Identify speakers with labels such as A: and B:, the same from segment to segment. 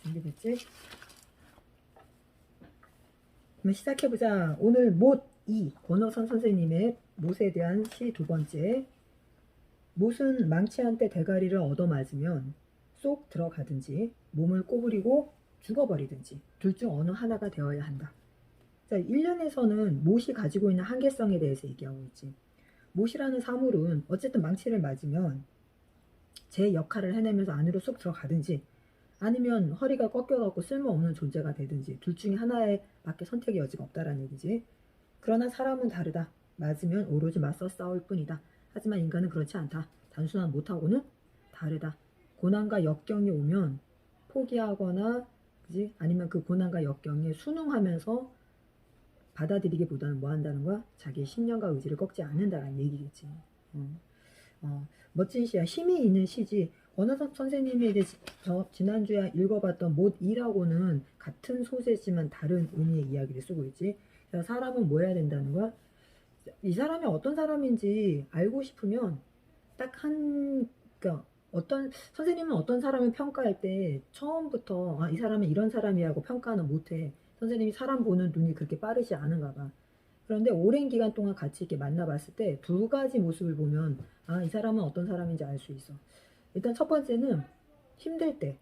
A: 준비됐지? 그럼 시작해보자. 오늘 못이 권호선 선생님의 못에 대한 시 두 번째. 못은 망치한테 대가리를 얻어맞으면 쏙 들어가든지 몸을 꼬부리고 죽어버리든지 둘 중 어느 하나가 되어야 한다. 자, 1년에서는 못이 가지고 있는 한계성에 대해서 얘기하고 있지. 못이라는 사물은 어쨌든 망치를 맞으면 제 역할을 해내면서 안으로 쏙 들어가든지 아니면 허리가 꺾여갖고 쓸모없는 존재가 되든지 둘 중에 하나에 밖에 선택의 여지가 없다라는 얘기지. 그러나 사람은 다르다. 맞으면 오로지 맞서 싸울 뿐이다. 하지만 인간은 그렇지 않다. 단순한 못하고는 다르다. 고난과 역경이 오면 포기하거나 그지? 아니면 그 고난과 역경에 순응하면서 받아들이기보다는 뭐 한다는 거야? 자기의 신념과 의지를 꺾지 않는다라는 얘기겠지. 멋진 시야. 힘이 있는 시지. 원하섭 선생님이 이제 지난주에 읽어봤던 못이라고는 같은 소재지만 다른 의미의 이야기를 쓰고 있지. 그래서 사람은 뭐 해야 된다는 거야? 이 사람이 어떤 사람인지 알고 싶으면 그러니까 선생님은 어떤 사람을 평가할 때 처음부터 이 사람은 이런 사람이라고 평가는 못해. 선생님이 사람 보는 눈이 그렇게 빠르지 않은가 봐. 그런데 오랜 기간 동안 같이 이렇게 만나봤을 때 두 가지 모습을 보면 이 사람은 어떤 사람인지 알 수 있어. 일단 첫 번째는 힘들 때,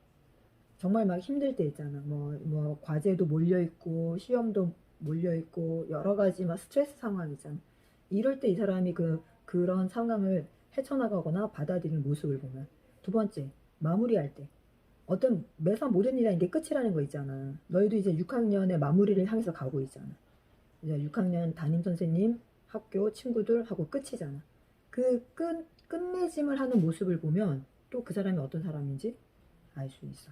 A: 정말 막 힘들 때 있잖아. 뭐 과제도 몰려있고 시험도 몰려있고 여러 가지 막 스트레스 상황 있잖아. 이럴 때 이 사람이 그런 상황을 헤쳐나가거나 받아들이는 모습을 보면. 두 번째, 마무리할 때. 매사 모든 일이라는 게 끝이라는 거 있잖아. 너희도 이제 6학년의 마무리를 향해서 가고 있잖아. 이제 6학년 담임 선생님, 학교, 친구들하고 끝이잖아. 끝맺음을 하는 모습을 보면 또 그 사람이 어떤 사람인지 알 수 있어.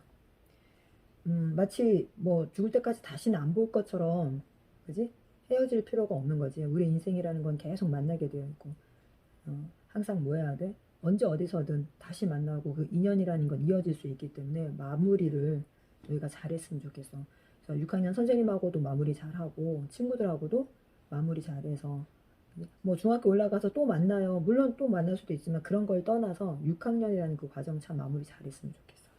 A: 마치 뭐 죽을 때까지 다시는 안 볼 것처럼, 그지? 헤어질 필요가 없는 거지. 우리 인생이라는 건 계속 만나게 되어 있고, 항상 뭐 해야 돼? 언제 어디서든 다시 만나고 그 인연이라는 건 이어질 수 있기 때문에 마무리를 우리가 잘했으면 좋겠어. 그래서 6학년 선생님하고도 마무리 잘하고 친구들하고도 마무리 잘해서 뭐 중학교 올라가서 또 만나요. 물론 또 만날 수도 있지만 그런 걸 떠나서 6학년이라는 그 과정 참 마무리 잘했으면 좋겠어.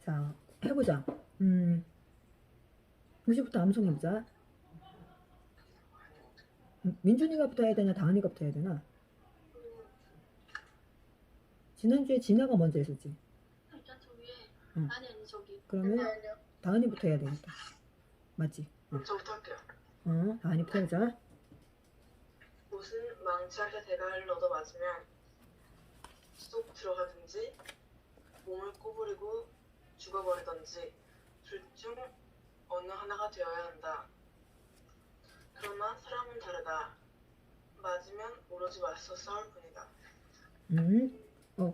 A: 자, 해보자. 무시부터 암송해보자. 민준이가부터 해야 되나 다은이가부터 해야 되나? 지난주에 진아가 먼저 했었지.
B: 일단 저 위에
A: 응.
B: 아니 저기
A: 그러면
B: 아니요.
A: 다은이부터 해야 되겠다. 맞지?
C: 저부터 할게요.
A: 다은이부터 해보자.
C: 무슨 망치한테 대가리를 얻어맞으면 쏙 들어가든지 몸을 꼬부리고 죽어버리든지 둘 중 어느 하나가 되어야 한다. 그러나 사람은 다르다. 맞으면 오로지 맞서 싸울 뿐이다.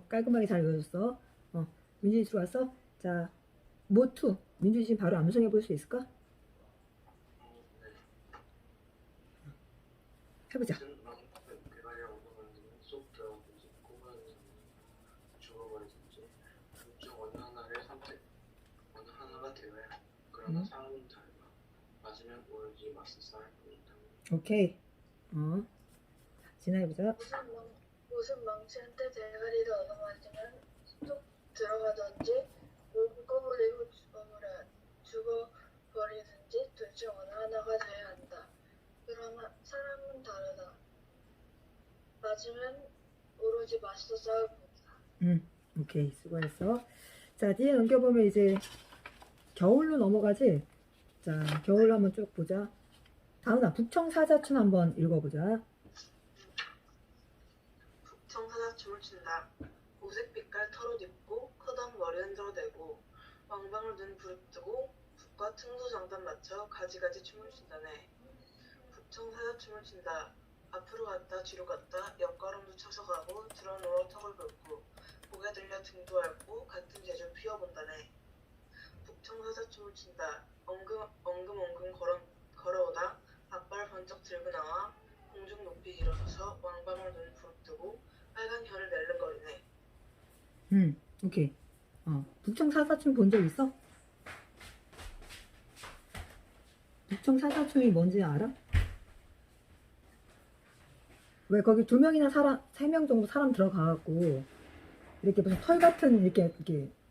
A: 깔끔하게 잘 읽어줬어. 민준이 들어왔어? 자, 모투. 민준이 지금 바로 암송해 볼 수 있을까? 해보자.
D: 대가리를 얻어맞으면 쏙 들어가든지 꼬부라든지 죽어버리든지 둘 중 어느 하나가 되어야. 그러나 사람은 다르다. 맞으면 오로지 맞서 싸울 뿐이다.
A: 오케이. 진화해보자.
B: 무슨 망치한테 대가리를 얻어맞으면 쏙 들어가든지 몸을 꼬부리고 죽어버리든지 둘 중 어느 하나가 돼야 한다. 그러나 사람은 다르다. 맞으면 오로지 맞서 싸울 뿐이다.
A: 오케이. 수고했어. 자, 뒤에 넘겨보면 이제 겨울로 넘어가지? 자, 겨울로 한번 쭉 보자. 다은아, 북청사자춤 한번 읽어보자.
C: 북청사자춤을 춘다. 오색 빛깔 털옷 입고 커다란 머리 흔들어대고 왕방울 눈 부릅뜨고 북과 퉁소장단 맞춰 가지가지 춤을 춘다네. 북청사자춤을 춘다. 앞으로 갔다 뒤로 갔다 옆걸음도 쳐서 가고 드러누워 턱을 긁고 고개 들려 등도 앓고 같은 재주 피워본다네. 북청사자춤을 춘다. 엉금엉금 걸어오다 앞발 번쩍 들고 나와 공중 높이 일어서서 왕방울 눈을 부릅뜨고 빨간 혀를 낼름거리네.
A: 오케이. 북청사자춤 본 적 있어? 북청사자춤이 뭔지 알아? 왜 거기 2명이나 3명 정도 사람 들어가갖고 이렇게 무슨 털 같은 이렇게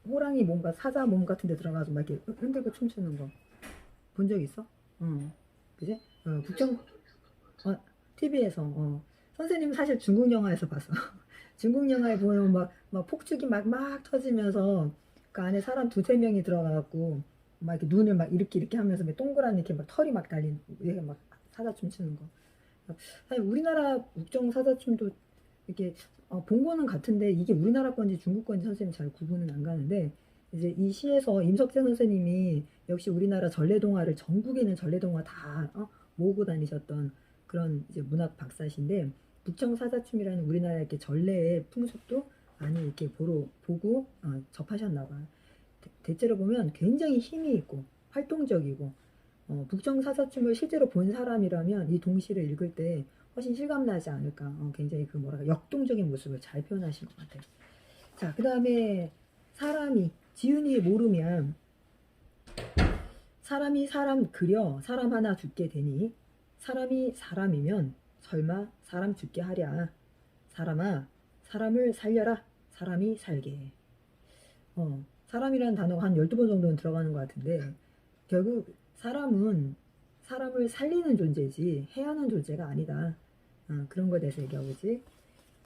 A: 호랑이 뭔가 사자 몸 같은 데 들어가서 막 이렇게 흔들고 춤추는 거 본 적 있어? 그지? 북청 TV에서 선생님 사실 중국 영화에서 봤어. 중국 영화에 보면 막 폭죽이 막 터지면서 그 안에 사람 두세 명이 들어가갖고 막 이렇게 눈을 막 이렇게 하면서 막 동그란 이렇게 막 털이 막 달린 이렇게 막 사자춤 추는 거. 사실 우리나라 국정 사자춤도 이렇게 본 거는 같은데 이게 우리나라 건지 중국 건지 선생님 잘 구분은 안 가는데 이제 이 시에서 임석재 선생님이 역시 우리나라 전래동화를 전국에 있는 전래동화 다 모으고 다니셨던 그런 이제 문학 박사신데 북청 사자춤이라는 우리나라의 이렇게 전래의 풍습도 많이 이렇게 보고 접하셨나 봐. 대체로 보면 굉장히 힘이 있고 활동적이고 북청 사자춤을 실제로 본 사람이라면 이 동시를 읽을 때 훨씬 실감나지 않을까. 굉장히 그 뭐랄까 역동적인 모습을 잘 표현하신 것 같아요. 자, 그 다음에 사람이 지은이 모르면 사람이 사람 그려 사람 하나 죽게 되니 사람이 사람이면 설마 사람 죽게 하랴. 사람아 사람을 살려라. 사람이 살게. 사람이라는 단어가 한 12번 정도는 들어가는 것 같은데 결국 사람은 사람을 살리는 존재지 해야 하는 존재가 아니다. 그런 거에 대해서 얘기하고지.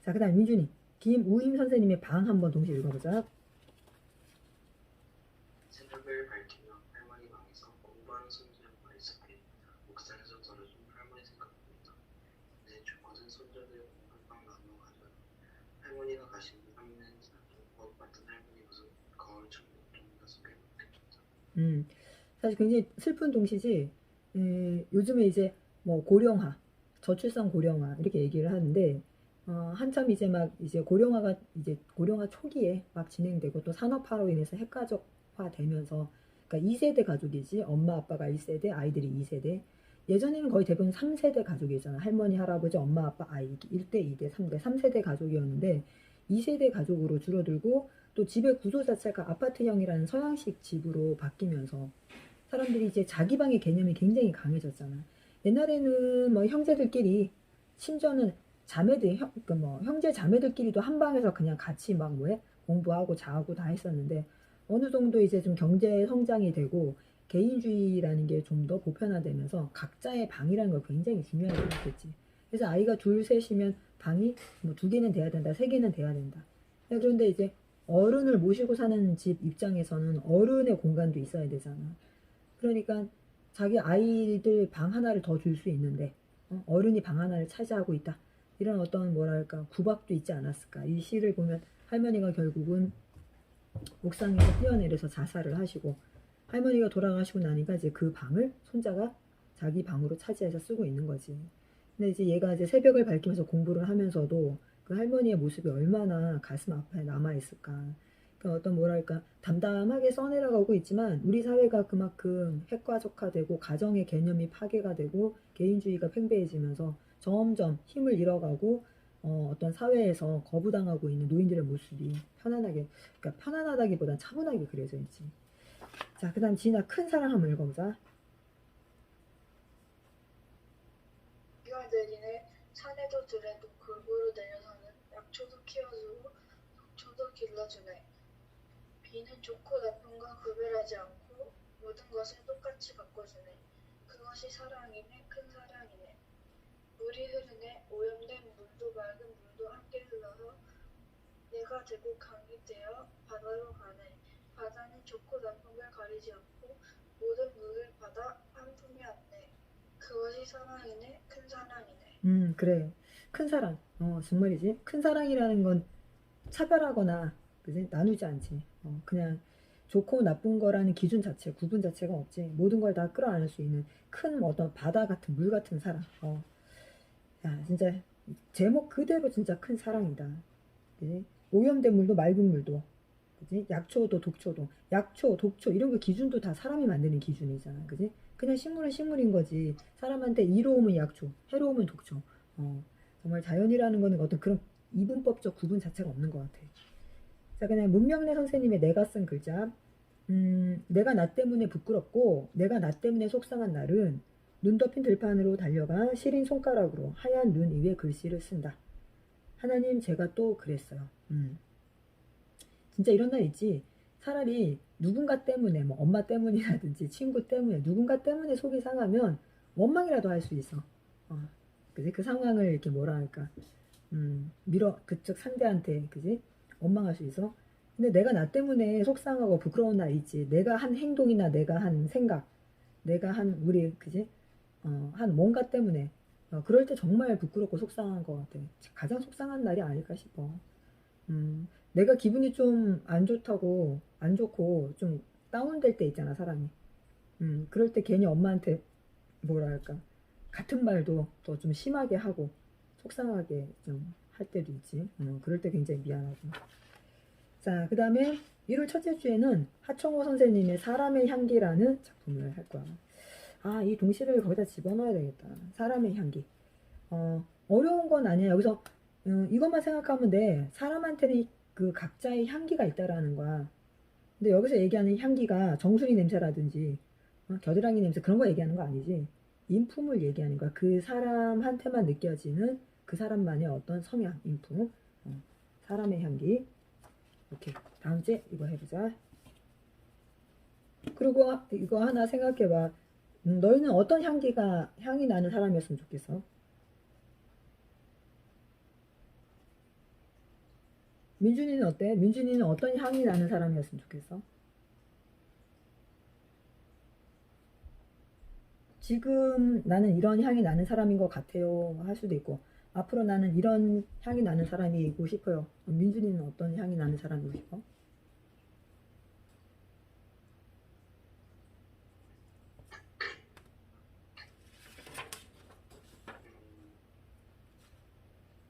A: 자, 그 다음 민준이 김우임 선생님의 방 한번 동시에 읽어보자.
D: 새벽을 밝히며 할머니 방에서 공부하는 손주와 있었대. 옥상에서 떨어진 할머니 생각합니다. 내 주먹은 손주들 공부방 나누어 가져. 할머니가 가신 후 할머니는 주먹 같은 할머니 모습 거울 천국동이가 속에 묻겠다.
A: 사실 굉장히 슬픈 동시지. 요즘에 이제 뭐 고령화, 저출산 고령화 이렇게 얘기를 하는데 한참 이제 막 이제 고령화 초기에 막 진행되고 또 산업화로 인해서 핵가족화 되면서 그러니까 2세대 가족이지 엄마 아빠가 1세대 아이들이 2세대 예전에는 거의 대부분 3세대 가족이잖아. 할머니 할아버지 엄마 아빠 아이 1대 2대 3대 3세대 가족이었는데 2세대 가족으로 줄어들고 또 집의 구조 자체가 아파트형이라는 서양식 집으로 바뀌면서 사람들이 이제 자기 방의 개념이 굉장히 강해졌잖아. 옛날에는 뭐 형제들끼리 심지어는 자매들 형제 자매들끼리도 한 방에서 그냥 같이 막 공부하고 자고 다 했었는데 어느 정도 이제 좀 경제 성장이 되고 개인주의라는 게 좀 더 보편화되면서 각자의 방이라는 걸 굉장히 중요하게 생각했지. 그래서 아이가 둘 셋이면 방이 뭐 2개는 돼야 된다, 3개는 돼야 된다. 그런데 이제 어른을 모시고 사는 집 입장에서는 어른의 공간도 있어야 되잖아. 그러니까 자기 아이들 방 하나를 더 줄 수 있는데 어른이 방 하나를 차지하고 있다. 이런 어떤 뭐랄까 구박도 있지 않았을까. 이 시를 보면 할머니가 결국은 옥상에서 뛰어내려서 자살을 하시고 할머니가 돌아가시고 나니까 이제 그 방을 손자가 자기 방으로 차지해서 쓰고 있는 거지. 근데 이제 얘가 이제 새벽을 밝히면서 공부를 하면서도 그 할머니의 모습이 얼마나 가슴 아파에 남아있을까. 그러니까 어떤 뭐랄까 담담하게 써내려가고 있지만 우리 사회가 그만큼 핵가족화되고 가정의 개념이 파괴가 되고 개인주의가 팽배해지면서 점점 힘을 잃어가고 어떤 사회에서 거부당하고 있는 노인들의 모습이 그러니까 편안하다기보단 차분하게 그려져 있지. 자, 그 다음 지나 큰 사랑 한번 읽어보자.
B: 비가 내리네. 산에도 들에도 골고루 내려서는 약초도 키워주고 속초도 길러주네. 비는 좋고 나쁜가 구별하지 않고 모든 것을 똑같이 바꿔주네. 그것이 사랑이네. 큰 사랑이네. 물이 흐르네. 오염된 물도 맑은 물도 함께 흘러서 내가 되고 강이 되어 바다로 가네. 바다는 좋고 나쁜 걸 가리지 않고 모든 물을 받아 한 품에 안네. 그것이 사랑이네. 큰 사랑이네.
A: 그래. 큰 사랑. 정말이지. 큰 사랑이라는 건 차별하거나 그지? 나누지 않지. 그냥 좋고 나쁜 거라는 기준 자체, 구분 자체가 없지. 모든 걸 다 끌어안을 수 있는 큰 어떤 바다 같은 물 같은 사랑. 야, 진짜 제목 그대로 진짜 큰 사랑이다. 그지? 오염된 물도 맑은 물도. 그지? 약초도 독초도. 약초, 독초 이런 거 기준도 다 사람이 만드는 기준이잖아. 그지? 그냥 식물은 식물인 거지. 사람한테 이로움은 약초, 해로움은 독초. 정말 자연이라는 거는 어떤 그런 이분법적 구분 자체가 없는 것 같아. 자, 그냥 문명래 선생님의 내가 쓴 글자. 내가 나 때문에 부끄럽고 내가 나 때문에 속상한 날은 눈 덮인 들판으로 달려가 시린 손가락으로 하얀 눈 위에 글씨를 쓴다. 하나님 제가 또 그랬어요. 진짜 이런 날 있지. 차라리 누군가 때문에 뭐 엄마 때문이라든지 친구 때문에 누군가 때문에 속이 상하면 원망이라도 할 수 있어. 그지? 그 상황을 이렇게 뭐라 할까? 밀어 그쪽 상대한테 그지? 원망할 수 있어. 근데 내가 나 때문에 속상하고 부끄러운 날 있지. 내가 한 행동이나 내가 한 생각, 내가 한 우리 그지? 한 뭔가 때문에 그럴 때 정말 부끄럽고 속상한 것 같아. 가장 속상한 날이 아닐까 싶어. 내가 기분이 좀 안 좋다고 안 좋고 좀 다운될 때 있잖아 사람이. 그럴 때 괜히 엄마한테 뭐랄까 같은 말도 더 좀 심하게 하고 속상하게 좀 할 때도 있지. 그럴 때 굉장히 미안하고. 자, 그 다음에 1월 첫째 주에는 하청호 선생님의 사람의 향기라는 작품을 할 거야. 아, 이 동시를 거기다 집어넣어야 되겠다. 사람의 향기. 어려운 건 아니야. 여기서 이것만 생각하면 돼. 사람한테는 그 각자의 향기가 있다라는 거야. 근데 여기서 얘기하는 향기가 정수리 냄새라든지 겨드랑이 냄새 그런 거 얘기하는 거 아니지. 인품을 얘기하는 거야. 그 사람한테만 느껴지는 그 사람만의 어떤 성향, 인품. 사람의 향기. 오케이. 다음 주에 이거 해보자. 그리고 이거 하나 생각해봐. 너희는 어떤 향이 나는 사람이었으면 좋겠어? 민준이는 어때? 민준이는 어떤 향이 나는 사람이었으면 좋겠어? 지금 나는 이런 향이 나는 사람인 것 같아요 할 수도 있고 앞으로 나는 이런 향이 나는 사람이고 싶어요. 민준이는 어떤 향이 나는 사람이고 싶어?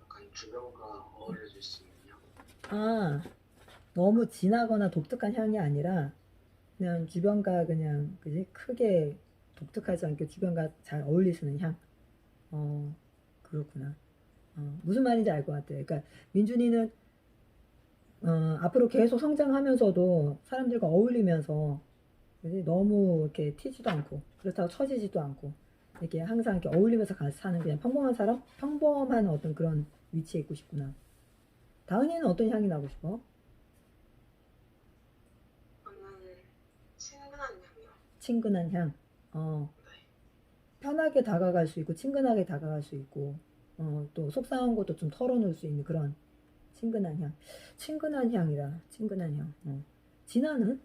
D: 약간 주변과 어울려질 수 있는 향.
A: 아, 너무 진하거나 독특한 향이 아니라 그냥 주변과 그냥 그지 크게 독특하지 않게 주변과 잘 어울리시는 향. 그렇구나. 무슨 말인지 알 것 같아. 그러니까 민준이는 앞으로 계속 성장하면서도 사람들과 어울리면서 그지? 너무 이렇게 튀지도 않고 그렇다고 처지지도 않고 이렇게 항상 이렇게 어울리면서 같이 사는 그냥 평범한 사람? 평범한 어떤 그런 위치에 있고 싶구나. 다은이는 어떤 향이 나고 싶어?
C: 저는 친근한 향이요.
A: 친근한 향.
C: 네.
A: 편하게 다가갈 수 있고 친근하게 다가갈 수 있고 또 속상한 것도 좀 털어놓을 수 있는 그런 친근한 향. 친근한 향이라 친근한 향. 진아는?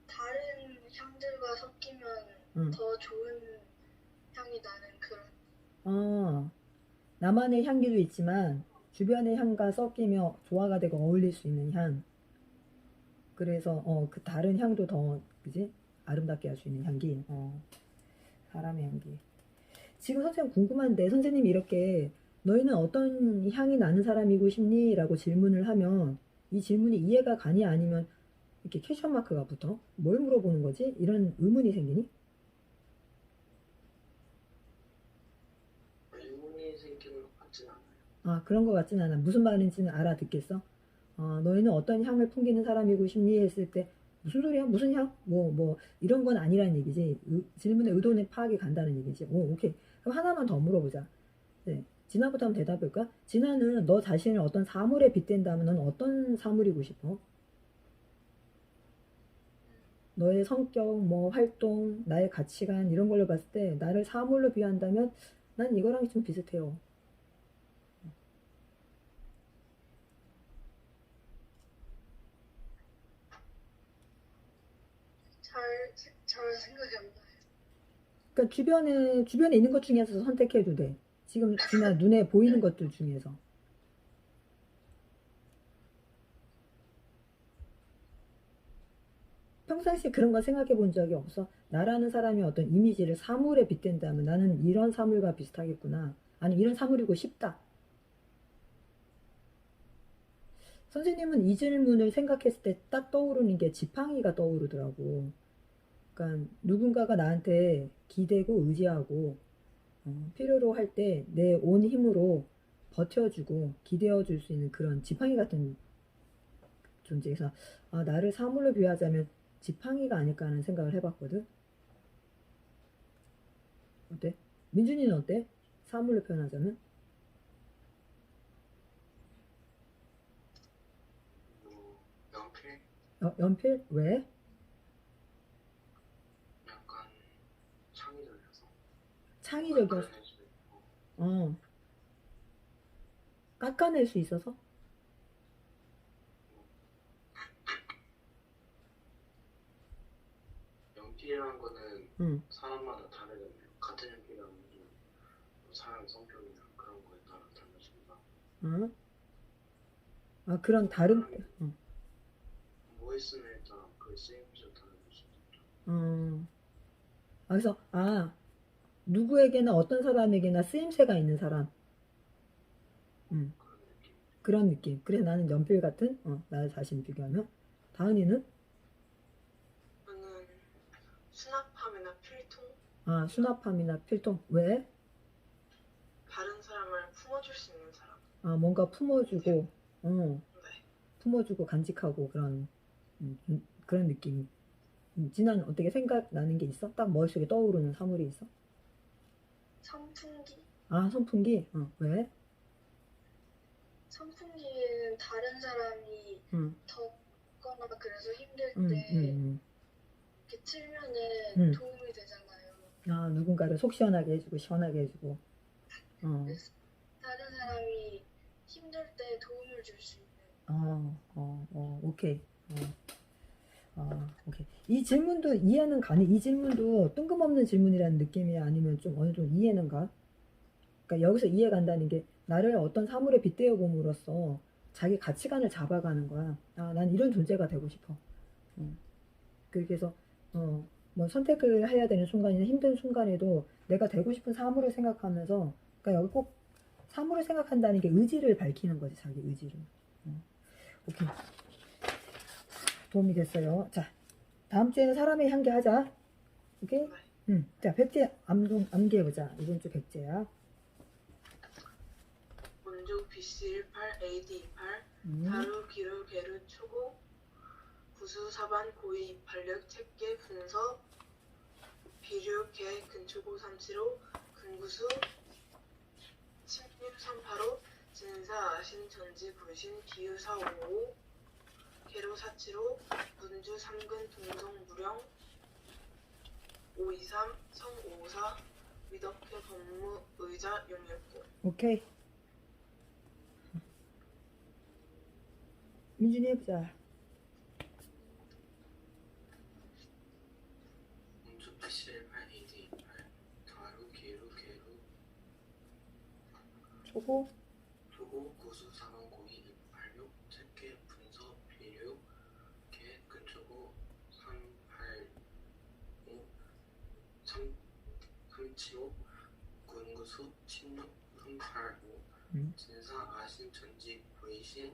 B: 다른 향들과 섞이면
A: 응.
B: 더 좋은 향이 나는 그런.
A: 나만의 향기도 있지만 주변의 향과 섞이며 조화가 되고 어울릴 수 있는 향. 그래서 그 다른 향도 더 그지? 아름답게 할 수 있는 향기. 사람의 향기. 지금 선생님 궁금한데 선생님이 이렇게 너희는 어떤 향이 나는 사람이고 싶니? 라고 질문을 하면 이 질문이 이해가 가니 아니면 이렇게 퀘션 마크가 붙어? 뭘 물어보는 거지? 이런 의문이 생기니?
D: 의문이 생기는 것 같진 않아요.
A: 그런 것 같진 않아. 무슨 말인지는 알아듣겠어? 너희는 어떤 향을 풍기는 사람이고 싶니? 했을 때 무슨 소리야? 무슨 향? 뭐 이런 건 아니라는 얘기지. 질문의 의도는 파악이 간다는 얘기지. 오케이. 그럼 하나만 더 물어보자. 네. 진아부터 한번 대답해볼까? 진아는 너 자신을 어떤 사물에 빗댄다면 넌 어떤 사물이고 싶어? 너의 성격, 뭐 활동, 나의 가치관 이런 걸로 봤을 때 나를 사물로 비유한다면 난 이거랑 좀 비슷해요.
B: 잘 생각이 안 나요.
A: 그러니까 주변에 있는 것 중에서 선택해도 돼. 지금 진아 눈에 보이는 것들 중에서. 평상시에 그런 거 생각해 본 적이 없어? 나라는 사람이 어떤 이미지를 사물에 빗댄다면 나는 이런 사물과 비슷하겠구나. 아니 이런 사물이고 싶다. 선생님은 이 질문을 생각했을 때 딱 떠오르는 게 지팡이가 떠오르더라고. 그러니까 누군가가 나한테 기대고 의지하고 필요로 할 때 내 온 힘으로 버텨주고 기대어 줄 수 있는 그런 지팡이 같은 존재에서 나를 사물로 비유하자면 지팡이가 아닐까 하는 생각을 해봤거든. 어때? 민준이는 어때? 사물로 표현하자면? 연필? 왜?
D: 약간 창의적이어서
A: 창의적이어서.
D: 깎아낼 수 있고
A: 어. 깎아낼 수 있어서?
D: 연필이라는 거는
A: 응.
D: 사람마다 다르잖아요. 같은 연필이라는 사람 성격이나 그런 거에 따라 달라진다.
A: 어? 아, 그런 다른, 응.
D: 뭐에 쓰느냐에 따라 그 쓰임새가 다르실 수 있죠.
A: 그래서, 누구에게나 어떤 사람에게나 쓰임새가 있는 사람.
D: 그런 느낌.
A: 그런 느낌. 그래, 나는 연필 같은, 나의 자신 비교하면. 다은이는?
C: 저는 수납함이나 필통,
A: 수납함이나 필통. 왜?
C: 다른 사람을 품어줄 수 있는 사람.
A: 뭔가 품어주고,
C: 네.
A: 품어주고 간직하고 그런 느낌. 진아는 어떻게 생각나는 게 있어? 딱 머릿속에 떠오르는 사물이 있어?
B: 선풍기?
A: 선풍기? 왜?
B: 선풍기는 다른 사람이
A: 응,
B: 덥거나 그래서 힘들
A: 응,
B: 때
A: 응,
B: 이렇게 틀면은
A: 응.
B: 도움이 되잖아요.
A: 누군가를 속 시원하게 해주고, 시원하게 해주고.
B: 그래서 다른 사람이 힘들 때 도움을 줄 수 있는.
A: 오케이. 오케이. 이 질문도 이해는 가니? 이 질문도 뜬금없는 질문이라는 느낌이야? 아니면 좀 어느 정도 이해는 가? 그러니까 여기서 이해 간다는 게 나를 어떤 사물에 빗대어 봄으로써 자기 가치관을 잡아가는 거야. 난 이런 존재가 되고 싶어. 그렇게 해서 뭐 선택을 해야 되는 순간이나 힘든 순간에도 내가 되고 싶은 사물을 생각하면서, 그러니까 여기 꼭 사물을 생각한다는 게 의지를 밝히는 거지, 자기 의지를. 오케이. 도움이 됐어요. 자, 다음 주에는 사람의 향기 하자. 오케이? 자, 백제 암기해보자. 이번 주 백제야.
C: 원조 BC 18, AD 28,
A: 음,
C: 다루, 기루, 게르, 초고, 구수, 사반, 고이, 이팔력, 책계, 분서, 비류, 개, 근초고, 삼치로, 근구수, 침류, 삼파로, 진사, 아신, 전지, 불신, 기유, 사오오, 개로, 사치로, 문주, 삼근, 동성, 무령, 523, 성, 554, 위덕회, 법무, 의자, 용역고.
A: 오케이. 민준이 해보자.
D: 운주 PC 8 AD 8 다루 기루 게루
A: 초고,
D: 초고 구수 사방 고이 이팔육 책계 분서 비류 개 근초고 385 삼치오 군구수 침묵 385 진사 아신 전지 구이신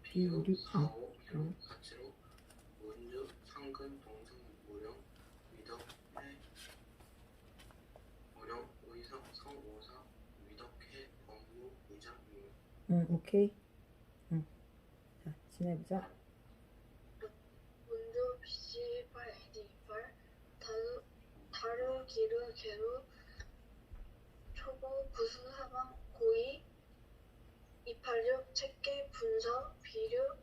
D: 비유 사오 개로 사치로 문주 상근 동성 무령 위덕회 무령 의성 성오사 위덕회 법무 의자
A: 오케이. 자, 진행해보자.
B: 원조 BC 18, AD 28, 다루, 기루, 게루, 초고, 구수, 사방, 고이, 286, 책계, 분서, 비류,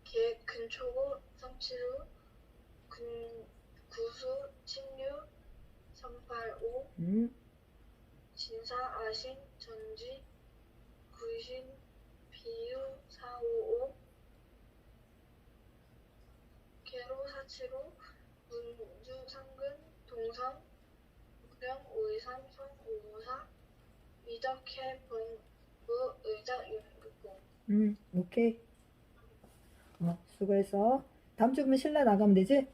B: 개, 근초고, 삼치루, 구수, 침류, 385, 진사, 아신, 전지, 구신, 비유, 455, 개로, 사치로, 문주, 상근, 동선, 무령, 523, 성, 554, 위덕회, 법무, 의자, 용국고.
A: 오케이. 수고했어. 다음 주 그러면 신라 나가면 되지?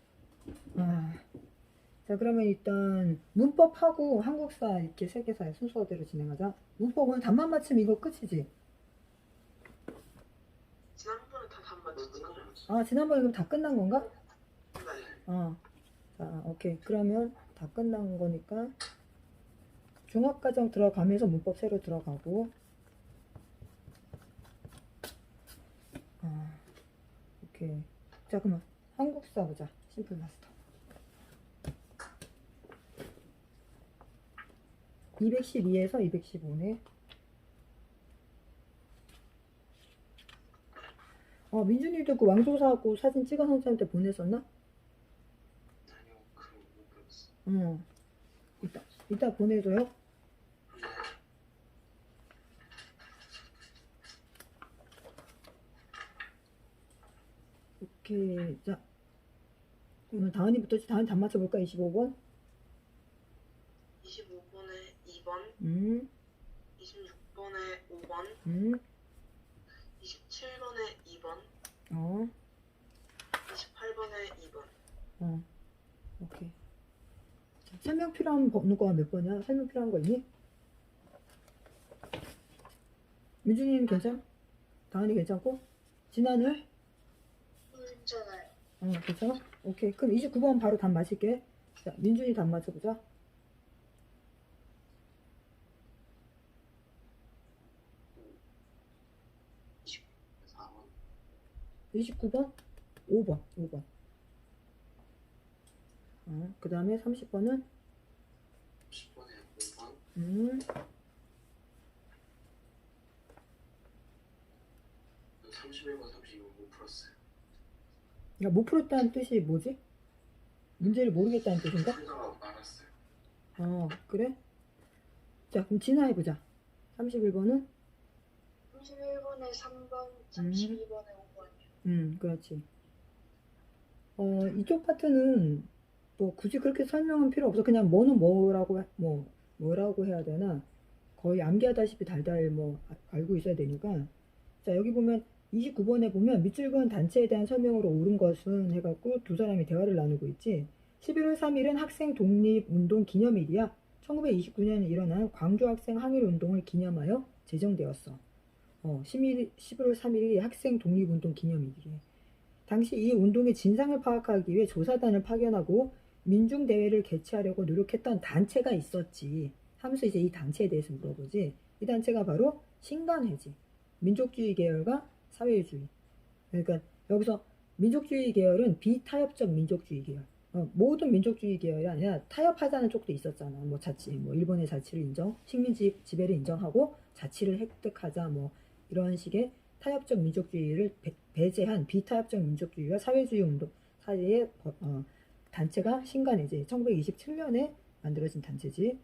A: 자, 그러면 일단 문법하고 한국사 이렇게 세 개사 순서대로 진행하자. 문법은 답만 맞추면 이거 끝이지?
C: 지난번에 다 단맞췄죠?
A: 지난번에 그럼 다 끝난 건가?
C: 네.
A: 자, 오케이. 그러면 다 끝난 거니까 중학과정 들어가면서 문법 새로 들어가고. 오케이. 자, 그러면 한국사 보자. 심플 마스터. 212에서 215네. 민준이도 그 왕조사하고 사진 찍어 선생님한테 보냈었나?
D: 아니요, 그거 못 보냈어.
A: 어, 이따 보내줘요. 오케이. 자, 그러면 다은이부터 다은이 답 맞춰볼까? 25번.
C: 25번에 2번,
A: 음,
C: 26번에 5번,
A: 음,
C: 27번에 2번,
A: 어,
C: 28번에 2번.
A: 오케이. 자, 설명 필요한 번호가 몇 번이야? 설명 필요한 거 있니? 민준이는 괜찮? 다은이 괜찮고? 진아는?
B: 괜찮아요.
A: 괜찮아? 오케이. 그럼 29번 바로 답 맞힐게. 자, 민준이 답 맞춰보자.
D: 4번.
A: 29번? 5번. 그 다음에 30번은?
D: 10번에 5번. 31번, 32번 못 풀었어요.
A: 야, 못 풀었다는 뜻이 뭐지? 문제를 모르겠다는 뜻인가?
D: 풀다가 말았어요.
A: 그래? 자, 그럼 진화해보자. 31번은?
B: 31번에 3번, 32번에 5번이요.
A: 그렇지. 이쪽 파트는 뭐 굳이 그렇게 설명은 필요 없어. 그냥 뭐는 뭐라고 해야 되나? 거의 암기하다시피 달달 알고 있어야 되니까. 자, 여기 보면 29번에 보면 밑줄 그은 단체에 대한 설명으로 옳은 것은 해갖고 두 사람이 대화를 나누고 있지. 11월 3일은 학생 독립운동 기념일이야. 1929년에 일어난 광주 학생 항일운동을 기념하여 제정되었어. 11월 3일이 학생 독립운동 기념일이래. 당시 이 운동의 진상을 파악하기 위해 조사단을 파견하고 민중대회를 개최하려고 노력했던 단체가 있었지. 하면서 이제 이 단체에 대해서 물어보지. 이 단체가 바로 신간회지. 민족주의 계열과 사회주의. 그러니까 여기서 민족주의 계열은 비타협적 민족주의 계열. 모든 민족주의 계열이 아니라 타협하자는 쪽도 있었잖아. 일본의 자치를 식민 지배를 인정하고 자치를 획득하자 이런 식의 타협적 민족주의를 배제한 비타협적 민족주의와 사회주의 운동 사이의 단체가 신간회지. 1927년에 만들어진 단체지.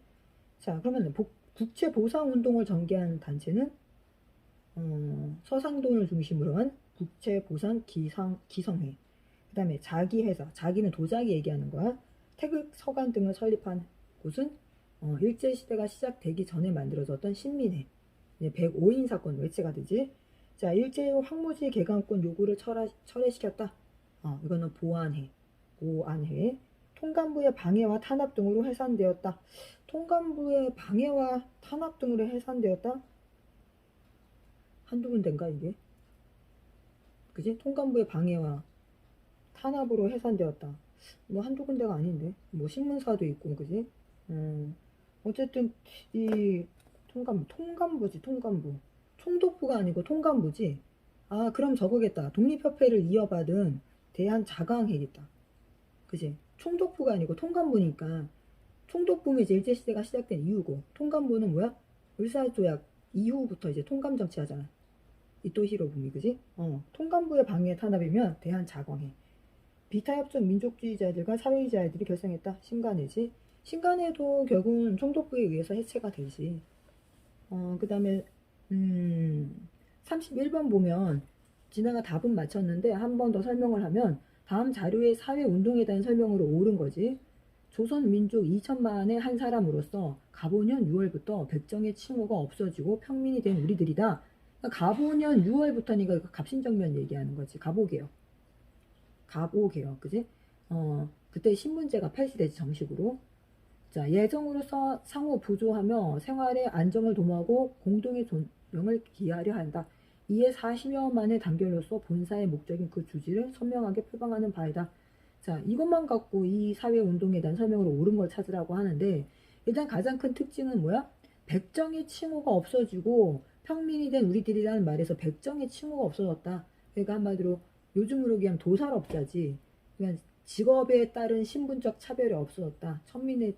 A: 자, 그러면 국제 보상 운동을 전개한 단체는 서상돈을 중심으로 한 국제 보상 기성회. 그 다음에 자기 회사, 자기는 도자기 얘기하는 거야. 태극 서관 등을 설립한 곳은 일제시대가 시작되기 전에 만들어졌던 신민회. 105인 사건 외체가 되지. 자, 일제 후 황무지 개강권 요구를 철회시켰다. 이거는 보안회. 통감부의 방해와 탄압 등으로 해산되었다. 통감부의 방해와 탄압 등으로 해산되었다? 한두 군데인가 이게? 그지? 통감부의 방해와 탄압으로 해산되었다. 한두 군데가 아닌데. 신문사도 있고, 그지? 어쨌든 이 통감부지. 총독부가 아니고 통감부지. 그럼 저거겠다. 독립협회를 이어받은 대한자강회겠다. 그지? 총독부가 아니고 통감부니까 총독부는 이제 일제시대가 시작된 이유고, 통감부는 뭐야? 을사조약 이후부터 이제 통감 정치 하잖아. 이토 히로부미, 그지? 통감부의 방해 탄압이면 대한자강회. 비타협적 민족주의자들과 사회주의자들이 결성했다. 신간회지. 신간회도 결국은 총독부에 의해서 해체가 되지. 그 다음에 31번 보면 진아가 답은 맞췄는데 한 번 더 설명을 하면 다음 자료의 사회운동에 대한 설명으로 옳은 거지. 조선민족 2천만의 한 사람으로서 가보년 6월부터 백정의 칭호가 없어지고 평민이 된 우리들이다. 그러니까 가보년 6월부터니까 갑신정변 얘기하는 거지. 가보개혁, 그지? 그때 신문제가 폐지되지, 정식으로. 자, 예정으로서 상호 부조하며 생활의 안정을 도모하고 공동의 존영을 기하려 한다. 이에 40여 만의 단결로서 본사의 목적인 그 주지를 선명하게 표방하는 바이다. 자, 이것만 갖고 이 사회운동에 대한 설명으로 옳은 걸 찾으라고 하는데, 일단 가장 큰 특징은 뭐야? 백정의 칭호가 없어지고 평민이 된 우리들이라는 말에서 백정의 칭호가 없어졌다. 그러니까 한마디로 요즘으로 얘기하면 도살업자지. 그러니까 직업에 따른 신분적 차별이 없어졌다. 천민,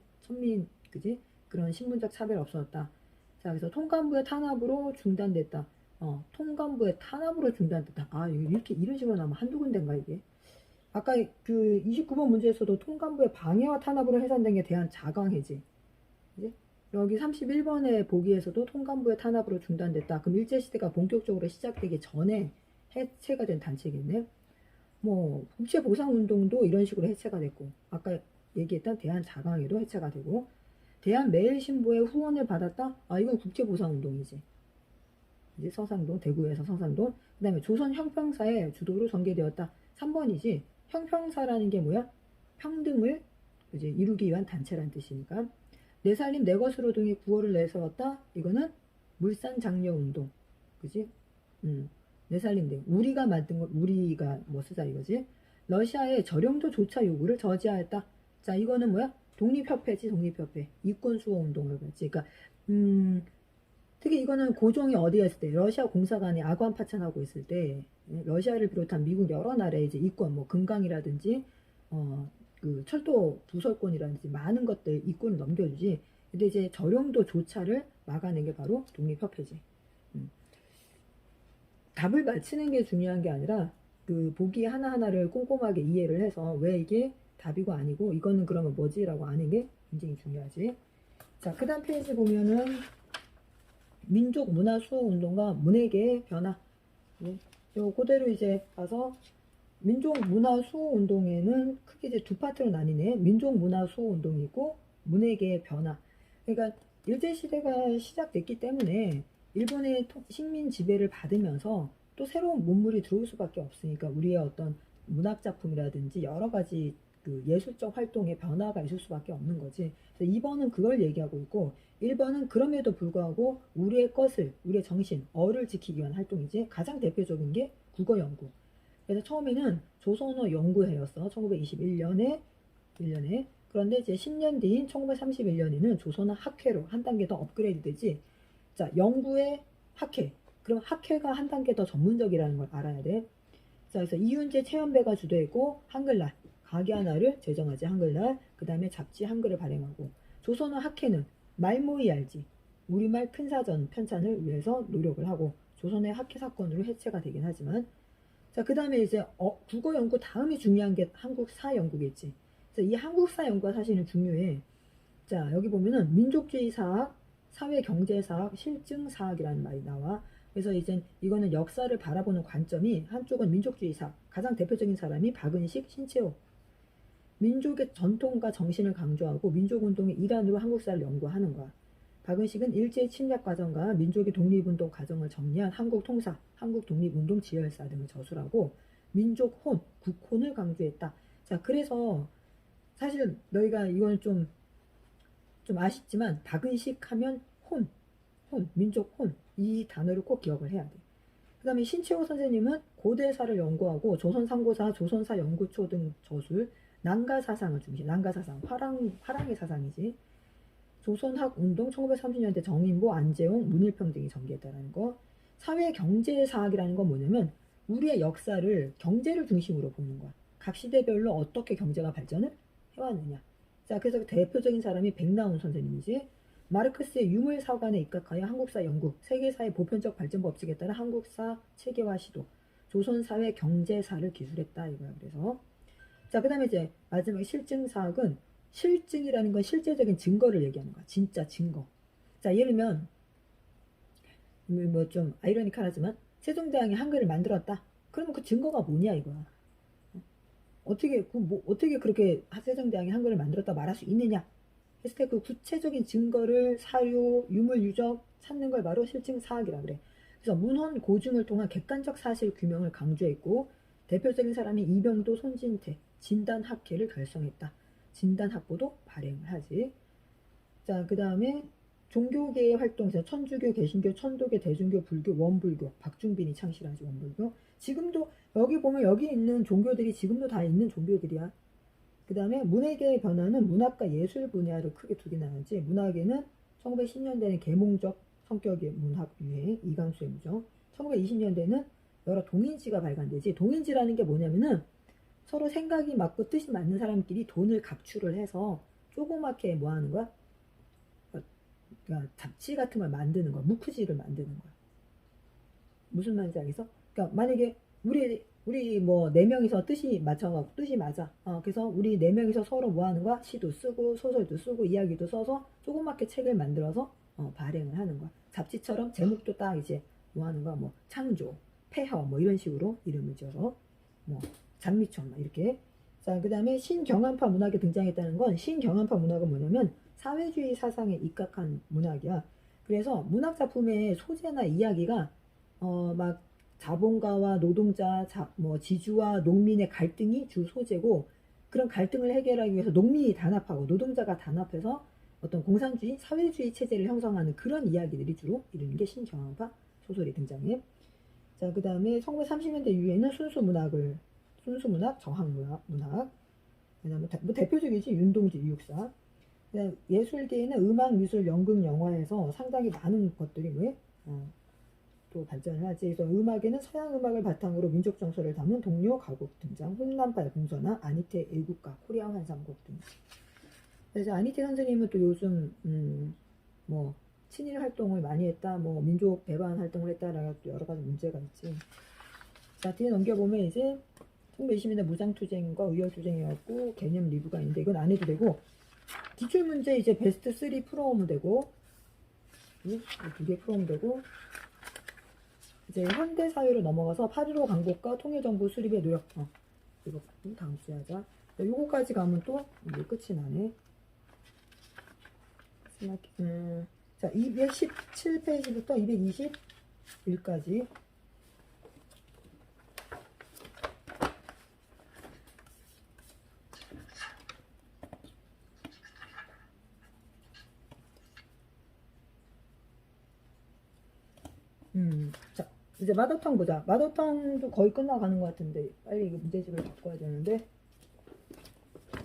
A: 그지? 그런 신분적 차별이 없어졌다. 자, 그래서 통감부의 탄압으로 중단됐다. 통감부의 탄압으로 중단됐다. 이렇게 이런 식으로 나오면 한두 군데인가 이게. 아까 그 29번 문제에서도 통감부의 방해와 탄압으로 해산된 게 대한 자강해지. 그지? 여기 31번의 보기에서도 통감부의 탄압으로 중단됐다. 그럼 일제시대가 본격적으로 시작되기 전에 해체가 된 단체겠네요. 뭐 국제보상운동도 이런 식으로 해체가 됐고, 아까 얘기했던 대한자강회도 해체가 되고, 대한매일신보의 후원을 받았다? 이건 국제보상운동이지. 이제 서상동, 대구에서 서상동. 그 다음에 조선형평사의 주도로 전개되었다. 3번이지. 형평사라는 게 뭐야? 평등을 이제 이루기 위한 단체란 뜻이니까. 내 살림 내 것으로 등의 구호를 내세웠다. 이거는 물산장려운동. 그지? 내 살림 내. 우리가 만든 걸 우리가 뭐 쓰자 이거지. 러시아의 저령도 조차 요구를 저지하였다. 자, 이거는 뭐야? 독립협회지, 독립협회. 이권수호운동을 봤지. 그러니까 특히 이거는 고종이 어디에 있을 때, 러시아 공사관이 아관 파찬하고 있을 때, 러시아를 비롯한 미국 여러 나라의 이제 이권, 뭐 금강이라든지 그 철도 부설권이라든지 많은 것들 이권을 넘겨주지. 근데 이제 저령도 조차를 막아낸 게 바로 독립협회지. 답을 맞히는 게 중요한 게 아니라 그 보기 하나하나를 꼼꼼하게 이해를 해서 왜 이게 답이고 아니고 이거는 그러면 뭐지라고 아는 게 굉장히 중요하지. 자, 그 다음 페이지 보면은 민족 문화 수호 운동과 문해계의 변화. 요 그대로 이제 가서 민족 문화 수호 운동에는 크게 이제 두 파트로 나뉘네. 민족 문화 수호 운동이 있고 문해계의 변화. 그러니까 일제 시대가 시작됐기 때문에 일본의 식민 지배를 받으면서 또 새로운 문물이 들어올 수밖에 없으니까 우리의 어떤 문학 작품이라든지 여러 가지 그 예술적 활동의 변화가 있을 수밖에 없는 거지. 그래서 2번은 그걸 얘기하고 있고 1번은 그럼에도 불구하고 우리의 것을, 우리의 정신, 어를 지키기 위한 활동이지. 가장 대표적인 게 국어 연구. 그래서 처음에는 조선어 연구회였어. 1921년에. 그런데 이제 10년 뒤인 1931년에는 조선어 학회로 한 단계 더 업그레이드 되지. 자, 연구의 학회. 그럼 학회가 한 단계 더 전문적이라는 걸 알아야 돼. 자, 그래서 이윤재, 최연배가 주도했고 한글날, 가게 하나를 제정하지. 한글날. 그 다음에 잡지 한글을 발행하고. 조선어 학회는 말모이 알지. 우리말 큰사전 편찬을 위해서 노력을 하고 조선의 학회 사건으로 해체가 되긴 하지만. 자, 그 다음에 이제 국어 연구 다음에 중요한 게 한국사 연구겠지. 그래서 이 한국사 연구가 사실은 중요해. 자, 여기 보면은 민족주의 사학, 사회경제사학, 실증사학이라는 말이 나와. 그래서 이제 이거는 역사를 바라보는 관점이 한쪽은 민족주의 사학, 가장 대표적인 사람이 박은식, 신채호. 민족의 전통과 정신을 강조하고 민족운동의 일환으로 한국사를 연구하는 거야. 박은식은 일제 침략 과정과 민족의 독립운동 과정을 정리한 한국통사, 한국독립운동 지열사 등을 저술하고 민족혼, 국혼을 강조했다. 자, 그래서 사실 너희가 이건 좀 아쉽지만 박은식 하면 혼, 민족혼 이 단어를 꼭 기억을 해야 돼. 그 다음에 신채호 선생님은 고대사를 연구하고 조선상고사, 조선사 연구초 등 저술, 난가사상을 중심, 난가사상, 화랑의 사상이지. 조선학운동 1930년대 정인보, 안재홍, 문일평 등이 전개했다는 거. 사회경제사학이라는 건 뭐냐면 우리의 역사를 경제를 중심으로 보는 거야. 각 시대별로 어떻게 경제가 발전을 해왔느냐. 자, 그래서 대표적인 사람이 백나운 선생님이지. 마르크스의 유물사관에 입각하여 한국사 연구, 세계사의 보편적 발전 법칙에 따라 한국사 체계화 시도, 조선사회 경제사를 기술했다 이거야. 그래서 자, 그 다음에 이제 마지막 실증사학은 실증이라는 건 실제적인 증거를 얘기하는 거야. 진짜 증거. 자, 예를 들면 뭐 좀 아이러니컬하지만 세종대왕이 한글을 만들었다. 그러면 그 증거가 뭐냐 이거야. 어떻게 그렇게 세종대왕이 한글을 만들었다 말할 수 있느냐 했을 때 그 구체적인 증거를 사료, 유물, 유적 찾는 걸 바로 실증사학이라 그래. 그래서 문헌 고증을 통한 객관적 사실 규명을 강조했고 대표적인 사람이 이병도, 손진태, 진단학회를 결성했다. 진단학보도 발행을 하지. 자, 그 다음에 종교계의 활동에서 천주교, 개신교, 천도교, 대중교, 불교, 원불교, 박중빈이 창시하지. 원불교. 지금도 여기 보면 여기 있는 종교들이 지금도 다 있는 종교들이야. 그 다음에 문해계의 변화는 문학과 예술 분야로 크게 두 개 나누지. 문학에는 1910년대는 계몽적 성격의 문학 유행, 이강수의 무정. 1920년대는 여러 동인지가 발간되지. 동인지라는 게 뭐냐면은 서로 생각이 맞고 뜻이 맞는 사람끼리 돈을 각출을 해서 조그맣게 뭐 하는 거야? 그러니까 잡지 같은 걸 만드는 거야. 무크지를 만드는 거야. 무슨 말인지 알겠어? 그러니까 만약에 우리 뭐 네 명이서 뜻이 맞춰갖고 뜻이 맞아. 그래서 우리 네 명이서 서로 뭐 하는 거야? 시도 쓰고 소설도 쓰고 이야기도 써서 조그맣게 책을 만들어서 발행을 하는 거야. 잡지처럼 제목도 딱 이제 뭐 하는 거야? 뭐 창조, 폐허 뭐 이런 식으로 이름을 지어서 뭐 장미촌 막 이렇게. 자, 그다음에 신경한파 문학이 등장했다는 건 신경한파 문학은 뭐냐면 사회주의 사상에 입각한 문학이야. 그래서 문학 작품의 소재나 이야기가 막 자본가와 노동자, 뭐 지주와 농민의 갈등이 주 소재고 그런 갈등을 해결하기 위해서 농민이 단합하고 노동자가 단합해서 어떤 공산주의, 사회주의 체제를 형성하는 그런 이야기들이 주로 이루는 게 신경한파 소설이 등장해. 자, 그 다음에 1930년대 이후에는 순수문학, 저항문학, 그 다음에 뭐 대표적이지 윤동주, 이육사. 그다음 예술계에는 음악, 미술, 연극, 영화에서 상당히 많은 것들이 또 발전을 하지. 그래서 음악에는 서양 음악을 바탕으로 민족 정서를 담은 동요, 가곡 등장, 홍남발 봉선화, 아니테 애국가, 코리아 환상곡 등. 그래서 아니테 선생님은 또 요즘 뭐 친일 활동을 많이 했다, 뭐 민족 배반 활동을 했다라고 또 여러 가지 문제가 있지. 자, 뒤에 넘겨보면 이제 1920년대 무장투쟁과 의열투쟁이었고 개념 리뷰가 있는데 이건 안 해도 되고 기출문제 이제 베스트 3 풀어오면 되고 이 두 개 풀어오면 되고 이제 현대사회로 넘어가서 8.15 강복과 통일정부 수립의 노력 이거 다음 주에 하자. 요거까지 가면 또 이제 끝이 나네. 자, 217페이지부터 221까지 자, 이제 마더텅 보자. 마더텅도 거의 끝나가는 것 같은데 빨리 이거 문제집을 바꿔야 되는데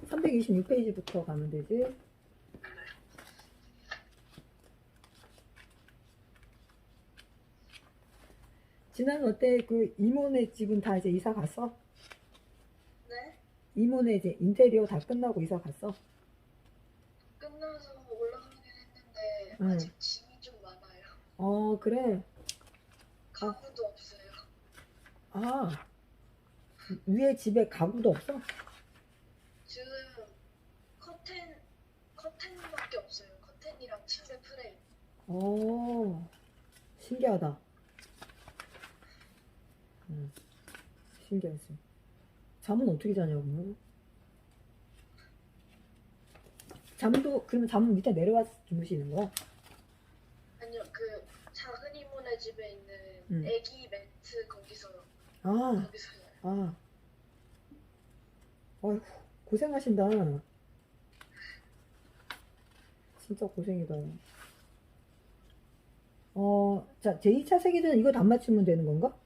A: 326페이지부터 가면 되지. 지난 어때? 그 이모네 집은 다 이제 이사 갔어?
B: 네?
A: 이모네 이제 인테리어 다 끝나고 이사 갔어?
B: 끝나서 올라가긴 했는데
A: 응.
B: 아직 짐이 좀 많아요.
A: 그래.
B: 가구도 없어요.
A: 아, 위에 집에 가구도 없어?
B: 지금 커튼밖에 없어요. 커튼이랑 침대 프레임.
A: 신기하다. 신기하지. 잠은 어떻게 자냐고. 그러면 잠은 밑에 내려와서 주무시는 거야?
B: 아니요, 그 작은 이모네 집에 있는
A: 응.
B: 애기 매트 거기서요.
A: 아,
B: 거기서요.
A: 어휴, 고생하신다. 진짜 고생이다. 자, 제2차 세계대전 이거 안 맞추면 되는 건가?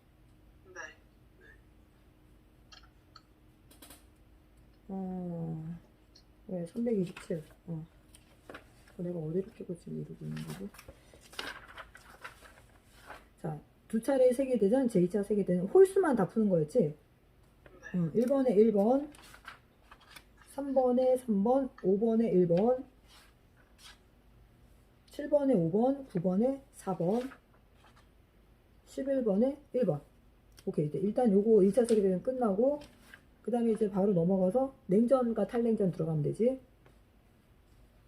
C: 네.
A: 왜, 327. 내가 어디로 끼고 지금 이러고 있는 거지? 자, 두 차례 세계대전, 제2차 세계대전, 홀수만 다 푸는 거였지?
C: 네.
A: 1번에 1번, 3번에 3번, 5번에 1번, 7번에 5번, 9번에 4번, 11번에 1번. 오케이. 이제 일단 요거 1차 세계대전 끝나고, 그 다음에 이제 바로 넘어가서 냉전과 탈냉전 들어가면 되지.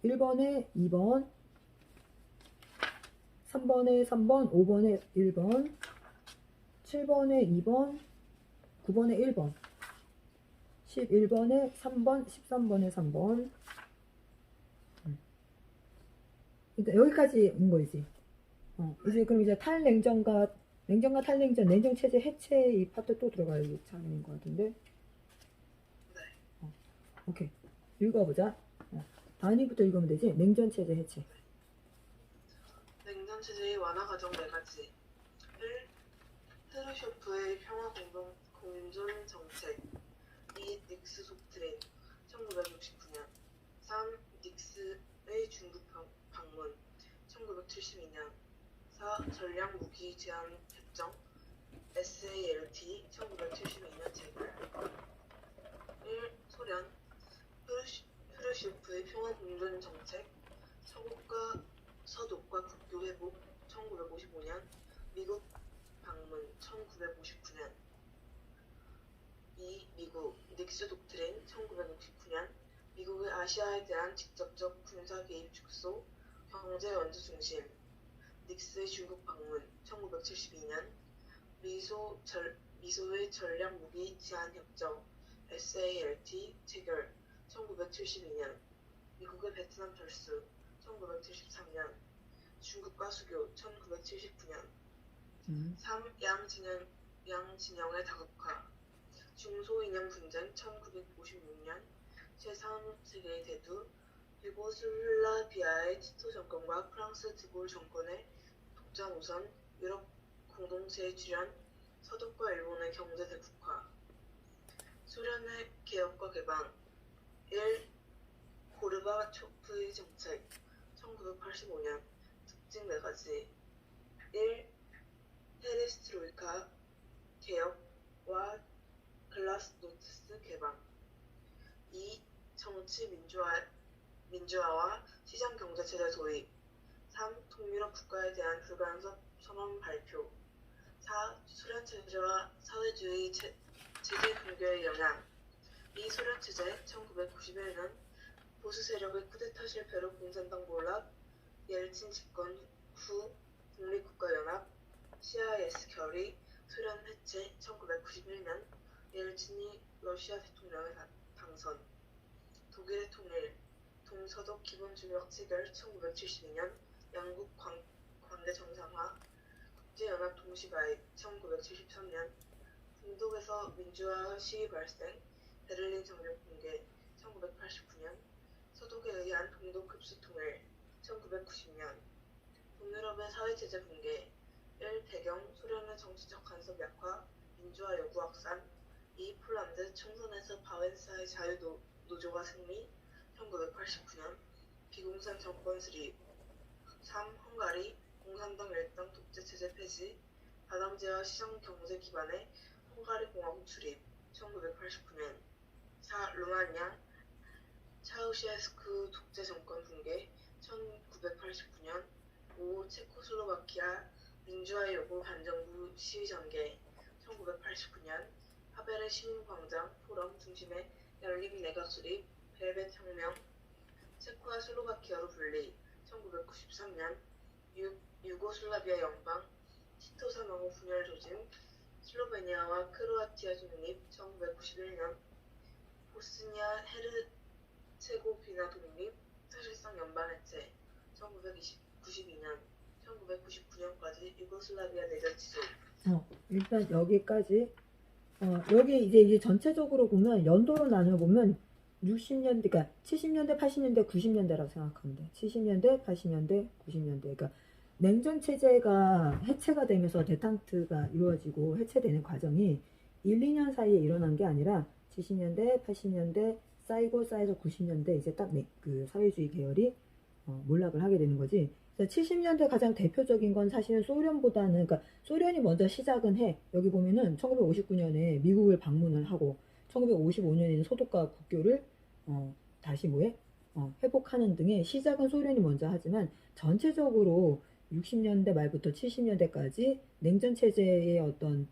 A: 1번에 2번, 3번에 3번, 5번에 1번, 7번에 2번, 9번에 1번, 11번에 3번, 13번에 3번. 그러니까 여기까지 온 거지. 이제 그럼 이제 냉전과 탈냉전, 냉전 체제 해체 이 파트 또 들어갈 차례인 것 같은데. 오케이. 읽어보자. 다은이부터 읽으면 되지. 냉전 체제 해체.
C: 냉전 체제의 완화 과정 4가지. 1. 헤르쇼프의 평화 공존 정책. 2. 닉스 독트린 1969년. 3. 닉스의 중국 방문 1972년. 4. 전략 무기 제한 협정 SALT 1972년 체결. 1. 소련 흐르쇼프의 평화 공존 정책, 서독과 국교 회복 1955년, 미국 방문 1959년. 2. 미국 닉스 독트린 1969년 미국의 아시아에 대한 직접적 군사 개입 축소, 경제 원조 중심. 닉스의 중국 방문 1972년 미소의 전략 무기 제한 협정 SALT 체결 1972년 미국의 베트남 철수 1973년 중국과 수교 1979년 3. 양진영의 다국화 중소이념 분쟁 1956년 제3세계의 대두 유고슬라비아의 티토 정권과 프랑스 드골 정권의 독자 노선 유럽 공동체의 출현 서독과 일본의 경제 대국화 소련의 개혁과 개방 1. 고르바초프의 정책 1985년 특징 4가지 1. 페레스트로이카 개혁과 글라스노스트 개방 2. 정치 민주화와 시장 경제 체제 도입 3. 동유럽 국가에 대한 불간섭 선언 발표 4. 소련 체제와 사회주의 체제 붕괴의 영향 2. 소련 체제 1991년 보수 세력의 쿠데타 실패로 공산당 몰락 옐친 집권 후 독립국가연합 CIS 결의 소련 해체 1991년 옐친이 러시아 대통령에 당선 독일의 통일 동서독 기본조약 체결 1972년 양국 관계 정상화 국제연합 동시 가입 1973년 동독에서 민주화 시위 발생 베를린 정벽 붕괴 1989년 서독에 의한 동독 흡수 통일 1990년 동유럽의 사회체제 붕괴 1. 배경 소련의 정치적 간섭 약화 민주화 요구 확산 2. 폴란드 총선에서 바웬사의 자유노조가 승리 1989년 비공산 정권 수립 3. 헝가리 공산당 일당 독재체제 폐지 다당제와 시장경제 기반의 헝가리 공화국 수립 1989년 4. 루마니아 차우셰스쿠 독재정권 붕괴 1989년 5. 체코슬로바키아 민주화 요구 반정부 시위 전개 1989년 하벨의 시민광장 포럼 중심의 열린 내각 수립 벨벳 혁명 체코와 슬로바키아로 분리 1993년 유고슬라비아 연방 티토 사망 후 분열 조짐 슬로베니아와 크로아티아 독립 1991년 보스니아 헤르체고비나 독립 사실상 연방 해체 1992년 1999년까지 유고슬라비아 내전 지속
A: 일단 여기까지. 여기 이제 전체적으로 보면 연도로 나눠보면 60년대, 그러니까 70년대, 80년대, 90년대라고 생각하면 돼. 70년대, 80년대, 90년대. 그러니까 냉전 체제가 해체가 되면서 데탕트가 이루어지고 해체되는 과정이 1, 2년 사이에 일어난 게 아니라 70년대, 80년대 쌓이고 쌓여서 90년대 이제 딱 그 사회주의 계열이 몰락을 하게 되는 거지. 70년대 가장 대표적인 건 사실은 소련보다는, 그러니까 소련이 먼저 시작은 해. 여기 보면은 1959년에 미국을 방문을 하고 1955년에는 소독과 국교를 다시 회복하는 등의 시작은 소련이 먼저 하지만 전체적으로 60년대 말부터 70년대까지 냉전 체제의 어떤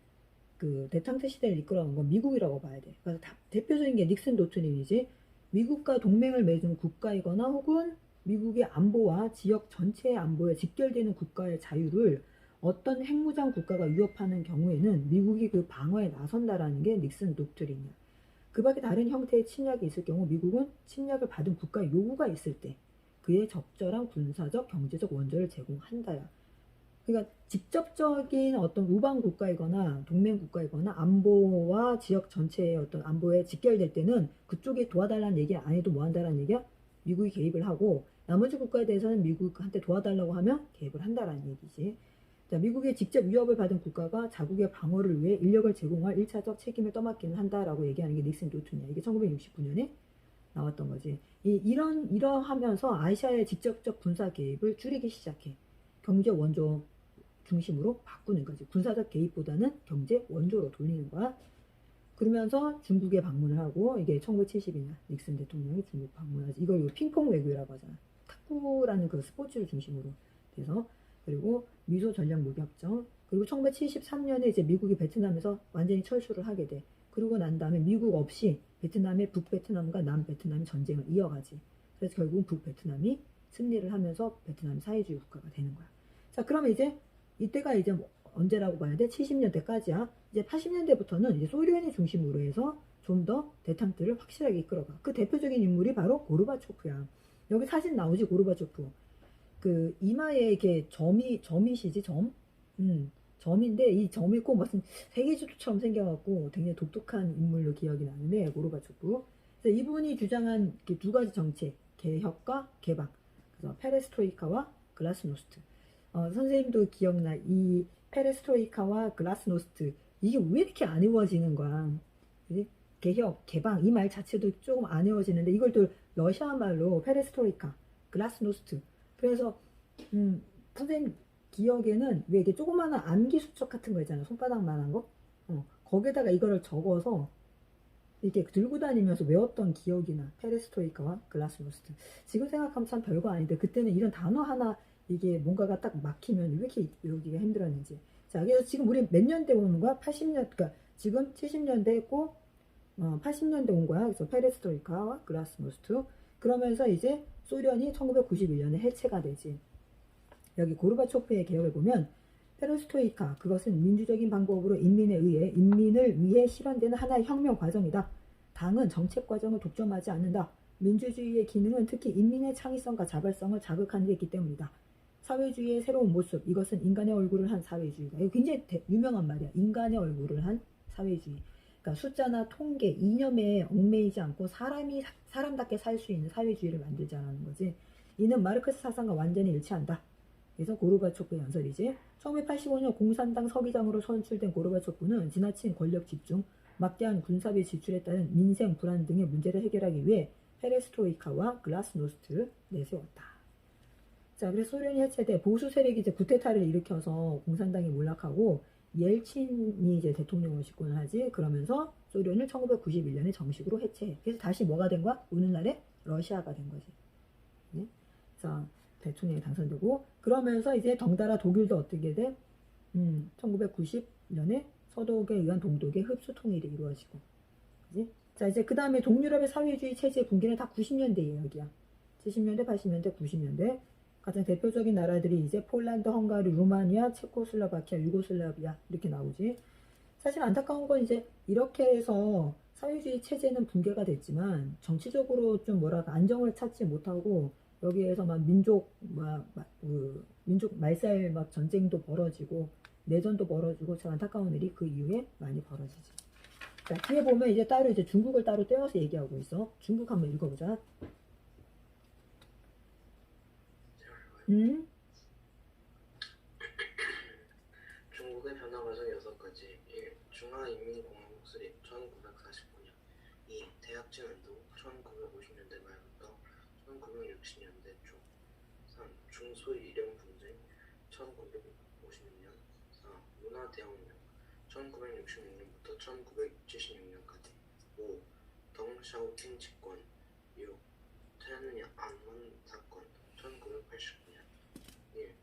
A: 그 대탕트 시대를 이끌어간 건 미국이라고 봐야 돼. 그래서 대표적인 게 닉슨 도트린이지. 미국과 동맹을 맺은 국가이거나 혹은 미국의 안보와 지역 전체의 안보에 직결되는 국가의 자유를 어떤 핵무장 국가가 위협하는 경우에는 미국이 그 방어에 나선다라는 게 닉슨 독트린이야. 그 밖에 다른 형태의 침략이 있을 경우 미국은 침략을 받은 국가의 요구가 있을 때 그에 적절한 군사적, 경제적 원조를 제공한다야. 그러니까 직접적인 어떤 우방 국가이거나 동맹 국가이거나 안보와 지역 전체의 어떤 안보에 직결될 때는 그쪽에 도와달라는 얘기 안 해도 뭐 한다라는 얘기야? 미국이 개입을 하고 나머지 국가에 대해서는 미국한테 도와달라고 하면 개입을 한다라는 얘기지. 자, 미국의 직접 위협을 받은 국가가 자국의 방어를 위해 인력을 제공할 1차적 책임을 떠맡기는 한다라고 얘기하는 게 닉슨 도트린이야. 이게 1969년에 나왔던 거지. 이러하면서 아시아의 직접적 군사 개입을 줄이기 시작해. 경제 원조 중심으로 바꾸는 거지. 군사적 개입보다는 경제 원조로 돌리는 거야. 그러면서 중국에 방문을 하고 이게 1972년 닉슨 대통령이 중국 방문하지. 이걸 핑퐁 외교라고 하잖아. 탁구라는 그 스포츠를 중심으로 돼서. 그리고 미소 전략 무기협정, 그리고 1973년에 이제 미국이 베트남에서 완전히 철수를 하게 돼. 그러고 난 다음에 미국 없이 베트남의 북베트남과 남베트남이 전쟁을 이어가지. 그래서 결국은 북베트남이 승리를 하면서 베트남이 사회주의 국가가 되는 거야. 자, 그러면 이제 이때가 이제 뭐 언제라고 봐야 돼? 70년대까지야. 이제 80년대부터는 이제 소련이 중심으로 해서 좀 더 대탕들을 확실하게 이끌어가. 그 대표적인 인물이 바로 고르바초프야. 여기 사진 나오지, 고르바초프. 그 이마에 이렇게 점이시지, 점? 점인데 이 점이 꼭 무슨 세계지도처럼 생겨갖고 굉장히 독특한 인물로 기억이 나는데, 고르바초프. 그래서 이분이 주장한 두 가지 정책, 개혁과 개방. 그래서 페레스트로이카와 글라스노스트. 선생님도 기억나. 이 페레스트로이카와 글라스노스트. 이게 왜 이렇게 안 외워지는 거야? 그지? 개혁, 개방 이 말 자체도 조금 안 외워지는데 이걸 또 러시아 말로 페레스트로이카, 글라스노스트. 그래서 선생님 기억에는 왜 이렇게 조그마한 암기 수첩 같은 거 있잖아. 손바닥만한 거. 거기에다가 이거를 적어서 이렇게 들고 다니면서 외웠던 기억이 나. 페레스트로이카와 글라스노스트. 지금 생각하면 참 별거 아닌데 그때는 이런 단어 하나 이게 뭔가가 딱 막히면 왜 이렇게 외우기가 힘들었는지. 자, 그래서 지금 우리 몇 년대 오는 거야? 80년, 그러니까 지금 70년대 했고 80년대 온 거야. 그래서 페레스트로이카와 글라스노스트. 그러면서 이제 소련이 1991년에 해체가 되지. 여기 고르바초프의 개혁을 보면 페레스트로이카, 그것은 민주적인 방법으로 인민을 위해 실현되는 하나의 혁명 과정이다. 당은 정책 과정을 독점하지 않는다. 민주주의의 기능은 특히 인민의 창의성과 자발성을 자극하는 데 있기 때문이다. 사회주의의 새로운 모습, 이것은 인간의 얼굴을 한 사회주의다. 이거 굉장히 유명한 말이야. 인간의 얼굴을 한 사회주의. 그러니까 숫자나 통계, 이념에 얽매이지 않고 사람답게 살 수 있는 사회주의를 만들자는 거지. 이는 마르크스 사상과 완전히 일치한다. 그래서 고르바초프의 연설이지. 1985년 공산당 서기장으로 선출된 고르바초프는 지나친 권력 집중, 막대한 군사비 지출에 따른 민생 불안 등의 문제를 해결하기 위해 페레스트로이카와 글라스노스트를 내세웠다. 자, 그래서 소련이 해체돼 보수 세력이 이제 쿠데타를 일으켜서 공산당이 몰락하고 옐친이 이제 대통령을 집권을 하지. 그러면서 소련을 1991년에 정식으로 해체해. 그래서 다시 뭐가 된 거야? 오늘날의 러시아가 된 거지. 네? 자, 대통령이 당선되고 그러면서 이제 덩달아 독일도 어떻게 돼? 1990년에 서독에 의한 동독의 흡수 통일이 이루어지고. 그지? 자, 이제 그 다음에 동유럽의 사회주의 체제의 붕괴는 다 90년대 이야기야. 70년대, 80년대, 90년대. 가장 대표적인 나라들이 이제 폴란드, 헝가리, 루마니아, 체코슬로바키아, 유고슬라비아 이렇게 나오지. 사실 안타까운 건 이제 이렇게 해서 사회주의 체제는 붕괴가 됐지만 정치적으로 좀 뭐랄까 안정을 찾지 못하고 여기에서 막 민족 말살 막 전쟁도 벌어지고 내전도 벌어지고 참 안타까운 일이 그 이후에 많이 벌어지지. 자, 뒤에 보면 이제 따로 이제 중국을 따로 떼어서 얘기하고 있어. 중국 한번 읽어보자.
D: 중국의 변화 과정 6가지. 1. 중화인민공화국 수립 1949년. 2. 대약진 운동 1950년대 말부터 1960년대 초. 3. 중소일용 분쟁 1956년. 4. 문화대혁명 1966년부터 1976년까지. 5. 덩샤오핑 집권. 6.天安门사건 1989년. 1.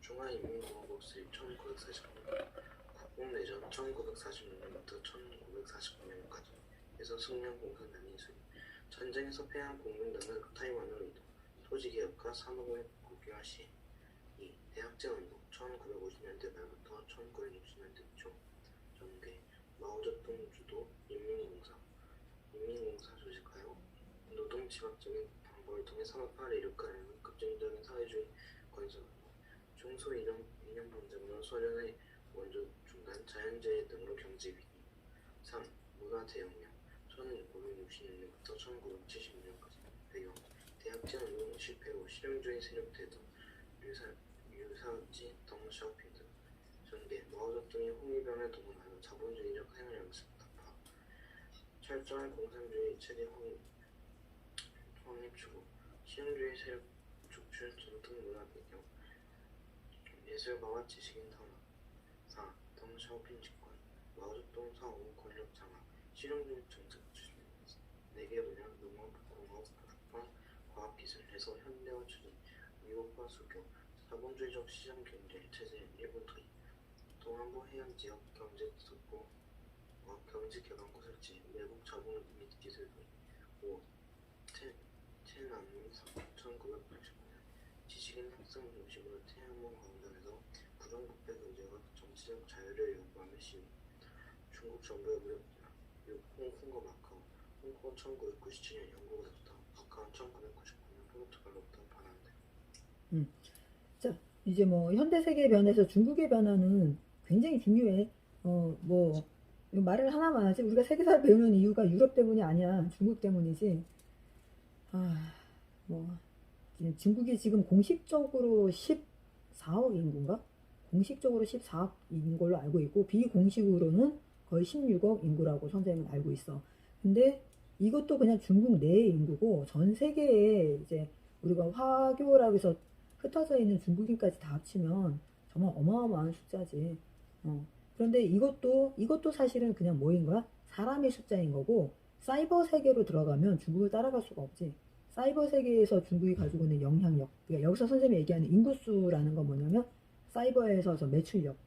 D: 중화인민공화국 수립 1949년. 국공내전 1946년부터 1949년까지. 에서 승려 공산당이 수립. 전쟁에서 패한 국민당은 타이완으로 이동. 토지개혁과 산업의 국유화 시. 2. 대학제운동 1950년대 말부터 1960년대 초. 전개. 마오쩌둥 주도 인민공사 조직하여 노동지각적인 방법을 통해 산업화를 이룩하려는 급진적인 사회주의 건설하고. 중소이념 분쟁으로 소련의 원조 중단, 자연재해 등으로 경제 위기. 3. 문화대혁명 1960년부터 1970년까지. 배경. 대학제 운동 실패 후 실용주의 세력 대동, 유사지 덩샤오핑 등. 전개. 마오쩌둥이 홍위병을 동원하여 자본주의적 생활양식 타파. 철저한 공산주의 체계 확립 추구. 실용주의 세력 축출, 전통 문화 배경. 예술가와 지식인 탄압. 4. 덩샤오핑 집권. 마오쩌둥 사후 권력 장악, 실용주의 정책 추진. 4개 분야 농업, 공업, 국방, 과학기술, 해서 현대화 추진, 미국화 수교, 자본주의적 시장 경제 체제 일본 도입. 동안부 해안 지역 경제 개발구 설치, 외국 자본 및 기술 도입. 5. 태난 1989년 지식인 학생 중심으로 태안문 광장에서 부정부패 금지와 정치적 자유를 요구하며 시위. 중국 정부의 무력자. 6. 홍콩과 마카오. 홍콩은 1997년 영국으로부터, 마카오는 1999년 포르투갈로부터 반환돼.
A: 자, 이제 뭐 현대 세계의 변화에서 중국의 변화는 굉장히 중요해. 뭐 이거 말을 하나만 하지. 우리가 세계사를 배우는 이유가 유럽 때문이 아니야. 중국 때문이지. 뭐 중국이 지금 공식적으로 14억 인구인가? 공식적으로 14억인 걸로 알고 있고 비공식으로는 거의 16억 인구라고 선생님은 알고 있어. 근데 이것도 그냥 중국 내의 인구고 전 세계에 이제 우리가 화교라고 해서 흩어져 있는 중국인까지 다 합치면 정말 어마어마한 숫자지. 그런데 이것도 사실은 그냥 뭐인 거야? 사람의 숫자인 거고 사이버 세계로 들어가면 중국을 따라갈 수가 없지. 사이버 세계에서 중국이 가지고 있는 영향력. 그러니까 여기서 선생님이 얘기하는 인구수라는 건 뭐냐면 사이버에서 매출력,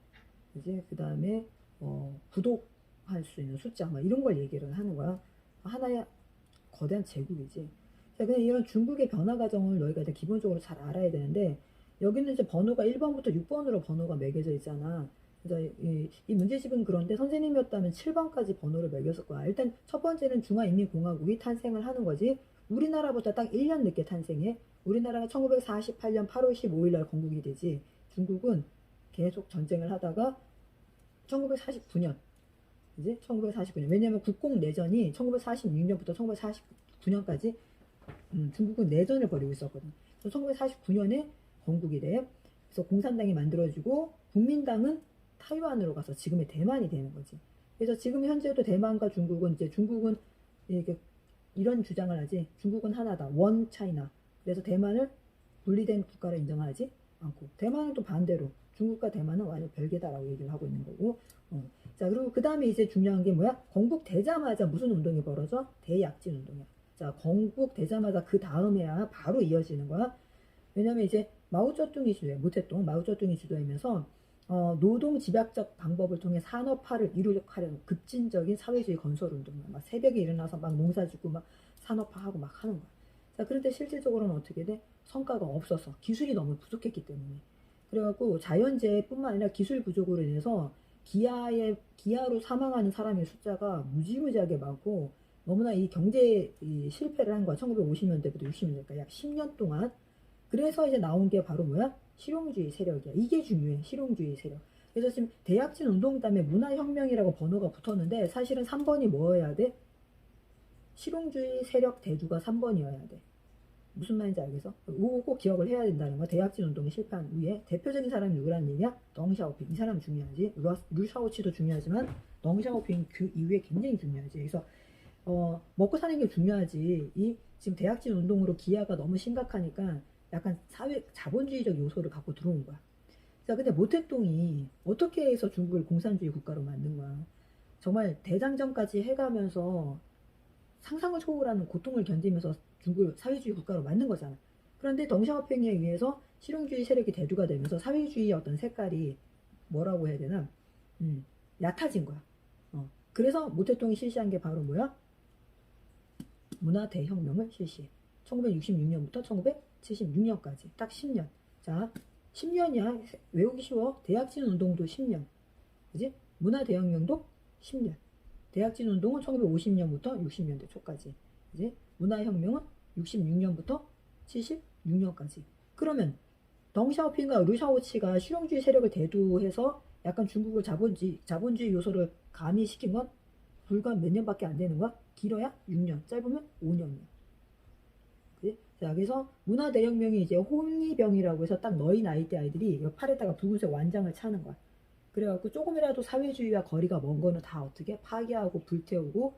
A: 이제 그 다음에 구독할 수 있는 숫자, 막 이런 걸 얘기를 하는 거야. 하나의 거대한 제국이지. 자, 그냥 이런 중국의 변화 과정을 너희가 이제 기본적으로 잘 알아야 되는데 여기는 이제 번호가 1번부터 6번으로 번호가 매겨져 있잖아. 그래서 이 문제집은 그런데 선생님이었다면 7번까지 번호를 매겼을 거야. 일단 첫 번째는 중화인민공화국이 탄생을 하는 거지. 우리나라보다 딱 1년 늦게 탄생해. 우리나라가 1948년 8월 15일 날 건국이 되지. 중국은 계속 전쟁을 하다가 1949년, 이제 1949년. 왜냐면 국공내전이 1946년부터 1949년까지 중국은 내전을 벌이고 있었거든. 그래서 1949년에 건국이 돼. 그래서 공산당이 만들어지고 국민당은 타이완으로 가서 지금의 대만이 되는 거지. 그래서 지금 현재도 대만과 중국은 이렇게 이런 주장을 하지. 중국은 하나다. 원 차이나. 그래서 대만을 분리된 국가로 인정하지 않고 대만은 또 반대로 중국과 대만은 완전 별개다라고 얘기를 하고 있는 거고. 자, 그리고 그 다음에 이제 중요한 게 뭐야? 건국되자마자 무슨 운동이 벌어져? 대약진 운동이야. 자, 건국되자마자 그 다음에야 바로 이어지는 거야. 왜냐면 이제 마오쩌둥이 주도해. 모태동 마오쩌둥이 주도하면서 노동 집약적 방법을 통해 산업화를 이루려는 급진적인 사회주의 건설 운동이야. 막 새벽에 일어나서 막 농사짓고 막 산업화하고 막 하는 거야. 자, 그런데 실질적으로는 어떻게 돼? 성과가 없어서 기술이 너무 부족했기 때문에. 그래갖고 자연재해뿐만 아니라 기술 부족으로 인해서 기아로 사망하는 사람의 숫자가 무지무지하게 많고 너무나 이 경제 실패를 한 거야. 1950년대부터 60년대까지 약 10년 동안. 그래서 이제 나온 게 바로 뭐야? 실용주의 세력이야. 이게 중요해. 실용주의 세력. 그래서 지금 대약진 운동 다음에 문화혁명이라고 번호가 붙었는데 사실은 3번이 뭐여야 돼? 실용주의 세력 대두가 3번이어야 돼. 무슨 말인지 알겠어? 이거 꼭 기억을 해야 된다는 거야. 대약진 운동이 실패한 후에 대표적인 사람이 누구라는 얘기야? 덩샤오핑. 이 사람 중요하지. 류샤오치도 중요하지만 덩샤오핑 그 이후에 굉장히 중요하지. 그래서 먹고 사는 게 중요하지. 지금 대약진 운동으로 기아가 너무 심각하니까 약간 사회 자본주의적 요소를 갖고 들어온 거야. 자, 근데 모택동이 어떻게 해서 중국을 공산주의 국가로 만든 거야? 정말 대장정까지 해가면서 상상을 초월하는 고통을 견디면서 중국을 사회주의 국가로 만든 거잖아. 그런데 덩샤오핑에 의해서 실용주의 세력이 대두가 되면서 사회주의의 어떤 색깔이 뭐라고 해야 되나? 얕아진 거야. 그래서 모택동이 실시한 게 바로 뭐야? 문화 대혁명을 실시해. 1966년부터 1976년까지 딱 10년. 자, 10년이야. 외우기 쉬워. 대약진 운동도 10년. 그지? 문화 대혁명도 10년. 대약진 운동은 1950년부터 60년대 초까지. 이제 문화혁명은 66년부터 76년까지. 그러면 덩샤오핑과 류샤오치가 실용주의 세력을 대두해서 약간 중국을 자본주의 요소를 가미시킨 건 불과 몇 년밖에 안 되는 거야? 길어야 6년, 짧으면 5년이야. 그치? 자, 그래서 문화대혁명이 이제 홍위병이라고 해서 딱 너희 나이대 아이들이 팔에다가 붉은색 완장을 차는 거야. 그래갖고 조금이라도 사회주의와 거리가 먼 거는 다 어떻게 파괴하고 불태우고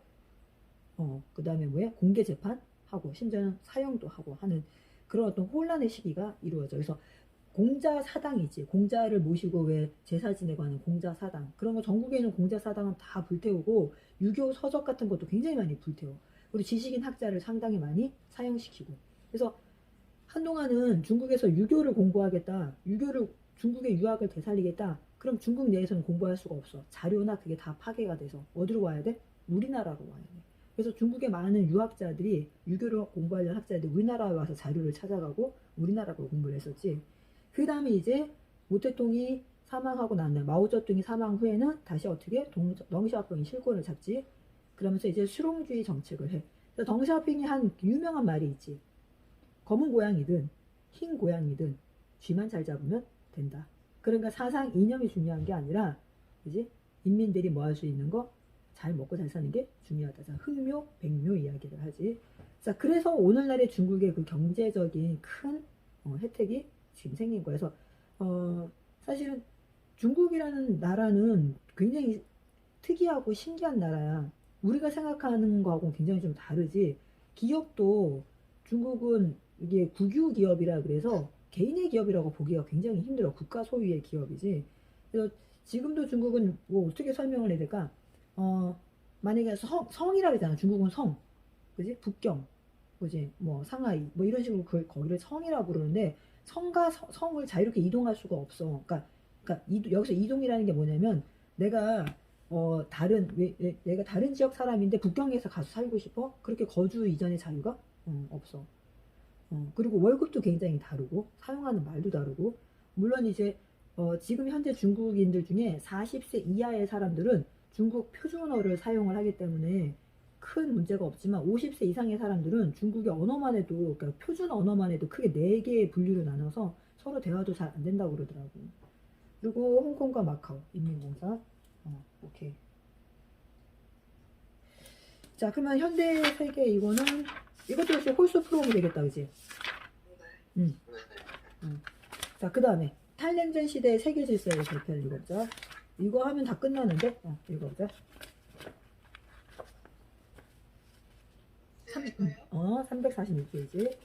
A: 그 다음에 뭐야? 공개 재판하고 심지어는 사형도 하고 하는 그런 어떤 혼란의 시기가 이루어져. 그래서 공자 사당이지. 공자를 모시고 왜 제사 지내고 하는 공자 사당. 그런 거 전국에 있는 공자 사당은 다 불태우고 유교 서적 같은 것도 굉장히 많이 불태워. 그리고 지식인 학자를 상당히 많이 사형시키고. 그래서 한동안은 중국에서 유교를 공부하겠다. 중국의 유학을 되살리겠다 그럼 중국 내에서는 공부할 수가 없어. 자료나 그게 다 파괴가 돼서 어디로 와야 돼? 우리나라로 와야 돼. 그래서 중국의 많은 유학자들이 유교를 공부하려는 학자들이 우리나라에 와서 자료를 찾아가고 우리나라로 공부를 했었지. 그 다음에 이제 모태통이 사망하고 난 다음 마오쩌둥이 사망 후에는 다시 어떻게 덩샤오핑이 실권을 잡지. 그러면서 이제 수롱주의 정책을 해. 그래서 덩샤오핑이 한 유명한 말이 있지. 검은 고양이든 흰 고양이든 쥐만 잘 잡으면 된다. 그러니까 사상 이념이 중요한 게 아니라 그지? 인민들이 뭐 할 수 있는 거 잘 먹고 잘 사는 게 중요하다. 자, 흑묘, 백묘 이야기를 하지. 자, 그래서 오늘날의 중국의 그 경제적인 큰 혜택이 지금 생긴 거예요. 그래서 사실은 중국이라는 나라는 굉장히 특이하고 신기한 나라야. 우리가 생각하는 거하고 굉장히 좀 다르지. 기업도 중국은 이게 국유 기업이라 그래서 개인의 기업이라고 보기가 굉장히 힘들어. 국가 소유의 기업이지. 그래서 지금도 중국은 뭐 어떻게 설명을 해야 될까? 만약에 성이라 그러잖아. 중국은 성. 그지? 북경. 그지? 뭐 상하이. 뭐 이런 식으로 거기를 성이라고 부르는데 성과 성을 자유롭게 이동할 수가 없어. 그러니까 여기서 이동이라는 게 뭐냐면 내가 내가 다른 지역 사람인데 북경에서 가서 살고 싶어? 그렇게 거주 이전의 자유가 없어. 그리고 월급도 굉장히 다르고 사용하는 말도 다르고 물론 이제 지금 현재 중국인들 중에 40세 이하의 사람들은 중국 표준어를 사용을 하기 때문에 큰 문제가 없지만 50세 이상의 사람들은 중국의 언어만 해도 그러니까 표준 언어만 해도 크게 4개의 분류로 나눠서 서로 대화도 잘 안 된다고 그러더라고. 그리고 홍콩과 마카오 인민공사. 오케이. 자, 그러면 현대 세계 이것도 역시 홀수 프로그램이 되겠다, 그지?
C: 네.
A: 자, 그 다음에 탈냉전 시대의 세계 질서를 발표할 읽어보자. 이거 하면 다 끝나는데? 읽어보자. 346페이지.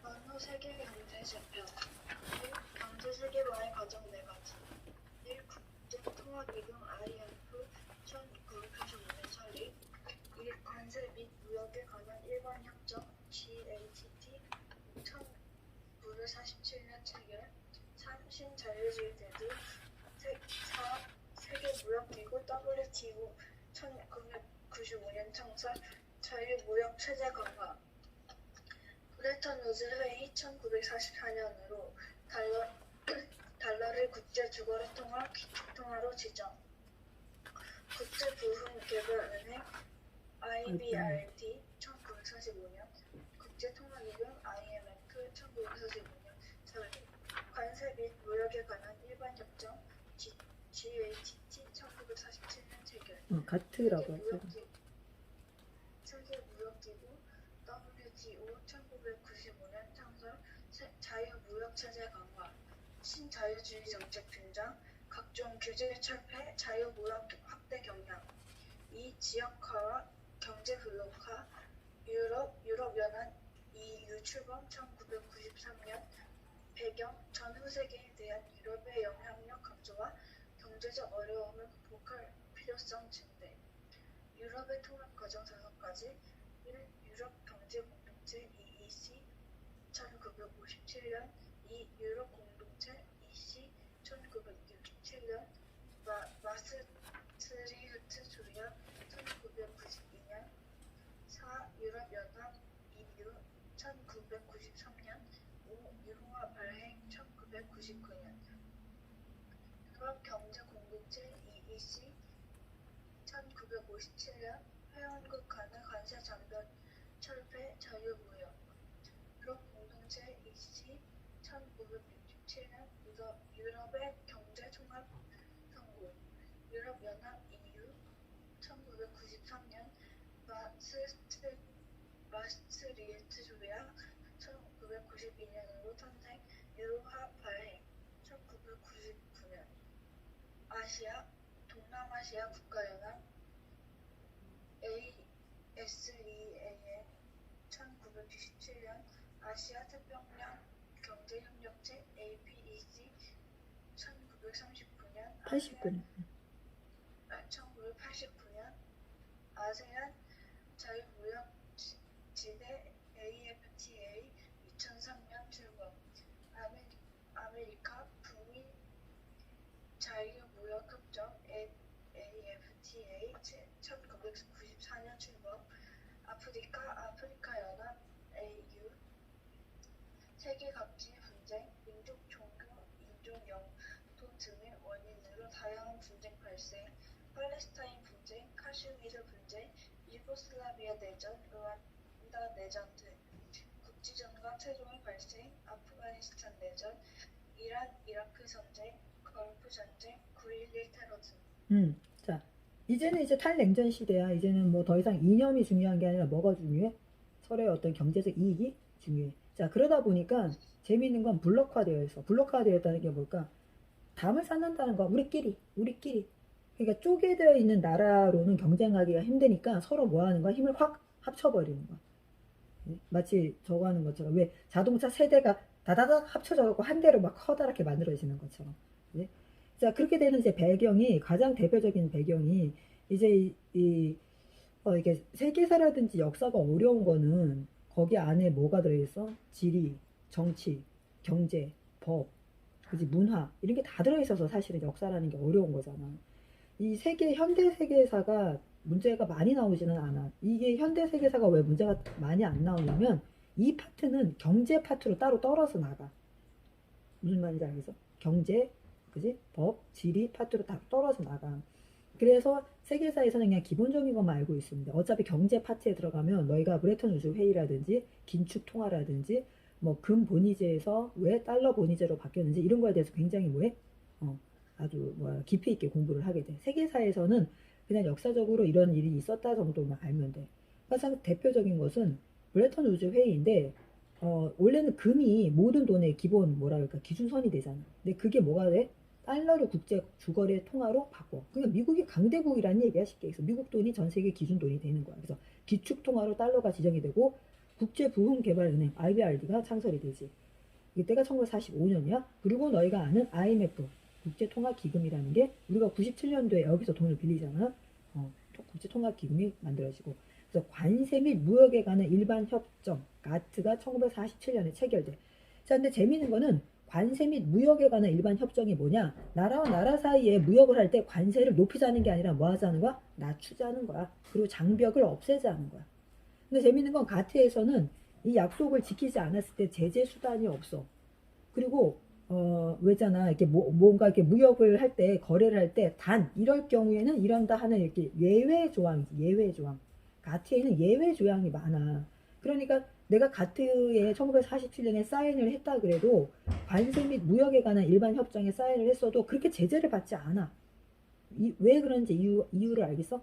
B: 만호 세계 경제 제표 1. 경제 세계화의 과정 4가지 1. 국제통화기금 IMF 1985년 설립 2. 관세 및 무역에 관한 일반 협정 GATT 1947년 체결 3. 신자유주의 대두 4. 세계무역기구 WTO 1995년 창설 자유무역 체제 강화 브레턴우즈 회의 1944년으로 달러를 국제 주거래 통화로 지정 국제부흥개발은행 IBRD 1945년 국제통화기금 IMF 1945년 설립 관세 및 무역에 관한 일반 협정 GATT 1947년 체결
A: 가트라고 하죠.
B: 세계무역기구 WTO 1995년 창설 자유무역체제 강화 신자유주의 정책 등장 각종 규제 철폐 자유무역 확대 경향 2. 지역화와 경제블록화 유럽연합 EU 출범 1993년 배경 전후 세계에 대한 유럽의 영향력 강조와 경제적 어려움을 극복할 필요성 증대 유럽의 통합 과정 5가지 1. 유럽 경제 공동체 EEC 1957년 2. 유럽 공동체 EC 1967년 마스트리흐트 조약 1992년 4. 유럽연합 EU 1993년 5. 유로화 발행 1999년 유럽 경제 공동체 EEC 1957년 회원국 간의 관세 장벽 철폐 자유무역 유럽 공동체 EC 1967년 유럽의 경제 총합 성공 유럽연합 EU 1993년 마스트리흐트 조약 1992년으로 탄생 유로화 발행 1999년 동남아시아 국가연합 ASEAN 1997년 아시아 태평양 경제협력체 APEC 1939년 1989년 아세안 자유무역 지대 AFTA 2003년 출범 아메리카 북미 ECA 1994년 출범, 아프리카 연합 AU, 세계 각지 분쟁, 민족, 종교, 인종, 영토 등을 원인으로 다양한 분쟁 발생, 팔레스타인 분쟁, 카슈미르 분쟁, 유고슬라비아 내전, 루안다 내전 등, 국지전과 테러의 발생, 아프가니스탄 내전, 이란, 이라크 전쟁, 걸프 전쟁, 9.11 테러 등.
A: 자, 이제는 이제 탈냉전 시대야. 이제는 뭐 더 이상 이념이 중요한 게 아니라 뭐가 중요해? 서로의 어떤 경제적 이익이 중요해. 자, 그러다 보니까 재미있는 건 블록화되어 있어. 블록화되어 있다는 게 뭘까? 담을 쌓는다는 거. 우리끼리. 그러니까 쪼개져 있는 나라로는 경쟁하기가 힘드니까 서로 뭐 하는 거야? 힘을 확 합쳐버리는 거야. 마치 저거 하는 것처럼 왜 자동차 세대가 다다닥 합쳐져갖고 한 대로 막 커다랗게 만들어지는 것처럼. 네? 자, 그렇게 되는 이제 배경이, 가장 대표적인 배경이 이제 이게 세계사라든지 역사가 어려운 거는 거기 안에 뭐가 들어있어? 지리, 정치, 경제, 법, 그지, 문화 이런 게 다 들어있어서 사실은 역사라는 게 어려운 거잖아. 이 현대 세계사가 문제가 많이 나오지는 않아. 이게 현대 세계사가 왜 문제가 많이 안 나오냐면 이 파트는 경제 파트로 따로 떨어져 나가. 무슨 말인지 알겠어? 경제, 그지? 법, 지리 파트로 다 떨어져 나가. 그래서 세계사에서는 그냥 기본적인 것만 알고 있습니다. 어차피 경제 파트에 들어가면 너희가 브레턴 우즈 회의라든지 긴축 통화라든지 뭐 금 본위제에서 왜 달러 본위제로 바뀌었는지 이런 거에 대해서 굉장히 아주 깊이 있게 공부를 하게 돼. 세계사에서는 그냥 역사적으로 이런 일이 있었다 정도만 알면 돼. 가장 대표적인 것은 브레턴 우즈 회의인데 원래는 금이 모든 돈의 기본 기준선이 되잖아. 근데 그게 뭐가 돼? 달러를 국제 주거래 통화로 바꿔. 그러니까 미국이 강대국이라는 얘기야, 쉽게 해서. 미국 돈이 전 세계 기준 돈이 되는 거야. 그래서 기축 통화로 달러가 지정이 되고 국제부흥개발은행 IBRD가 창설이 되지. 이때가 1945년이야. 그리고 너희가 아는 IMF 국제통화기금이라는 게 우리가 97년도에 여기서 돈을 빌리잖아. 국제통화기금이 만들어지고. 그래서 관세 및 무역에 관한 일반 협정 가트가 1947년에 체결돼. 자, 근데 재미있는 거는 관세 및 무역에 관한 일반 협정이 뭐냐? 나라와 나라 사이에 무역을 할 때 관세를 높이자는 게 아니라 뭐 하자는 거야? 낮추자는 거야. 그리고 장벽을 없애자는 거야. 근데 재미있는 건 가트에서는 이 약속을 지키지 않았을 때 제재 수단이 없어. 그리고 왜잖아. 이렇게 뭔가 이렇게 무역을 할 때, 거래를 할 때 이럴 경우에는 이런다 하는 이렇게 예외 조항이지. 예외 조항. 가트에는 예외 조항이 많아. 그러니까 내가 가트에 1947년에 사인을 했다 그래도 관세 및 무역에 관한 일반 협정에 사인을 했어도 그렇게 제재를 받지 않아. 왜 그런지 이유를 알겠어?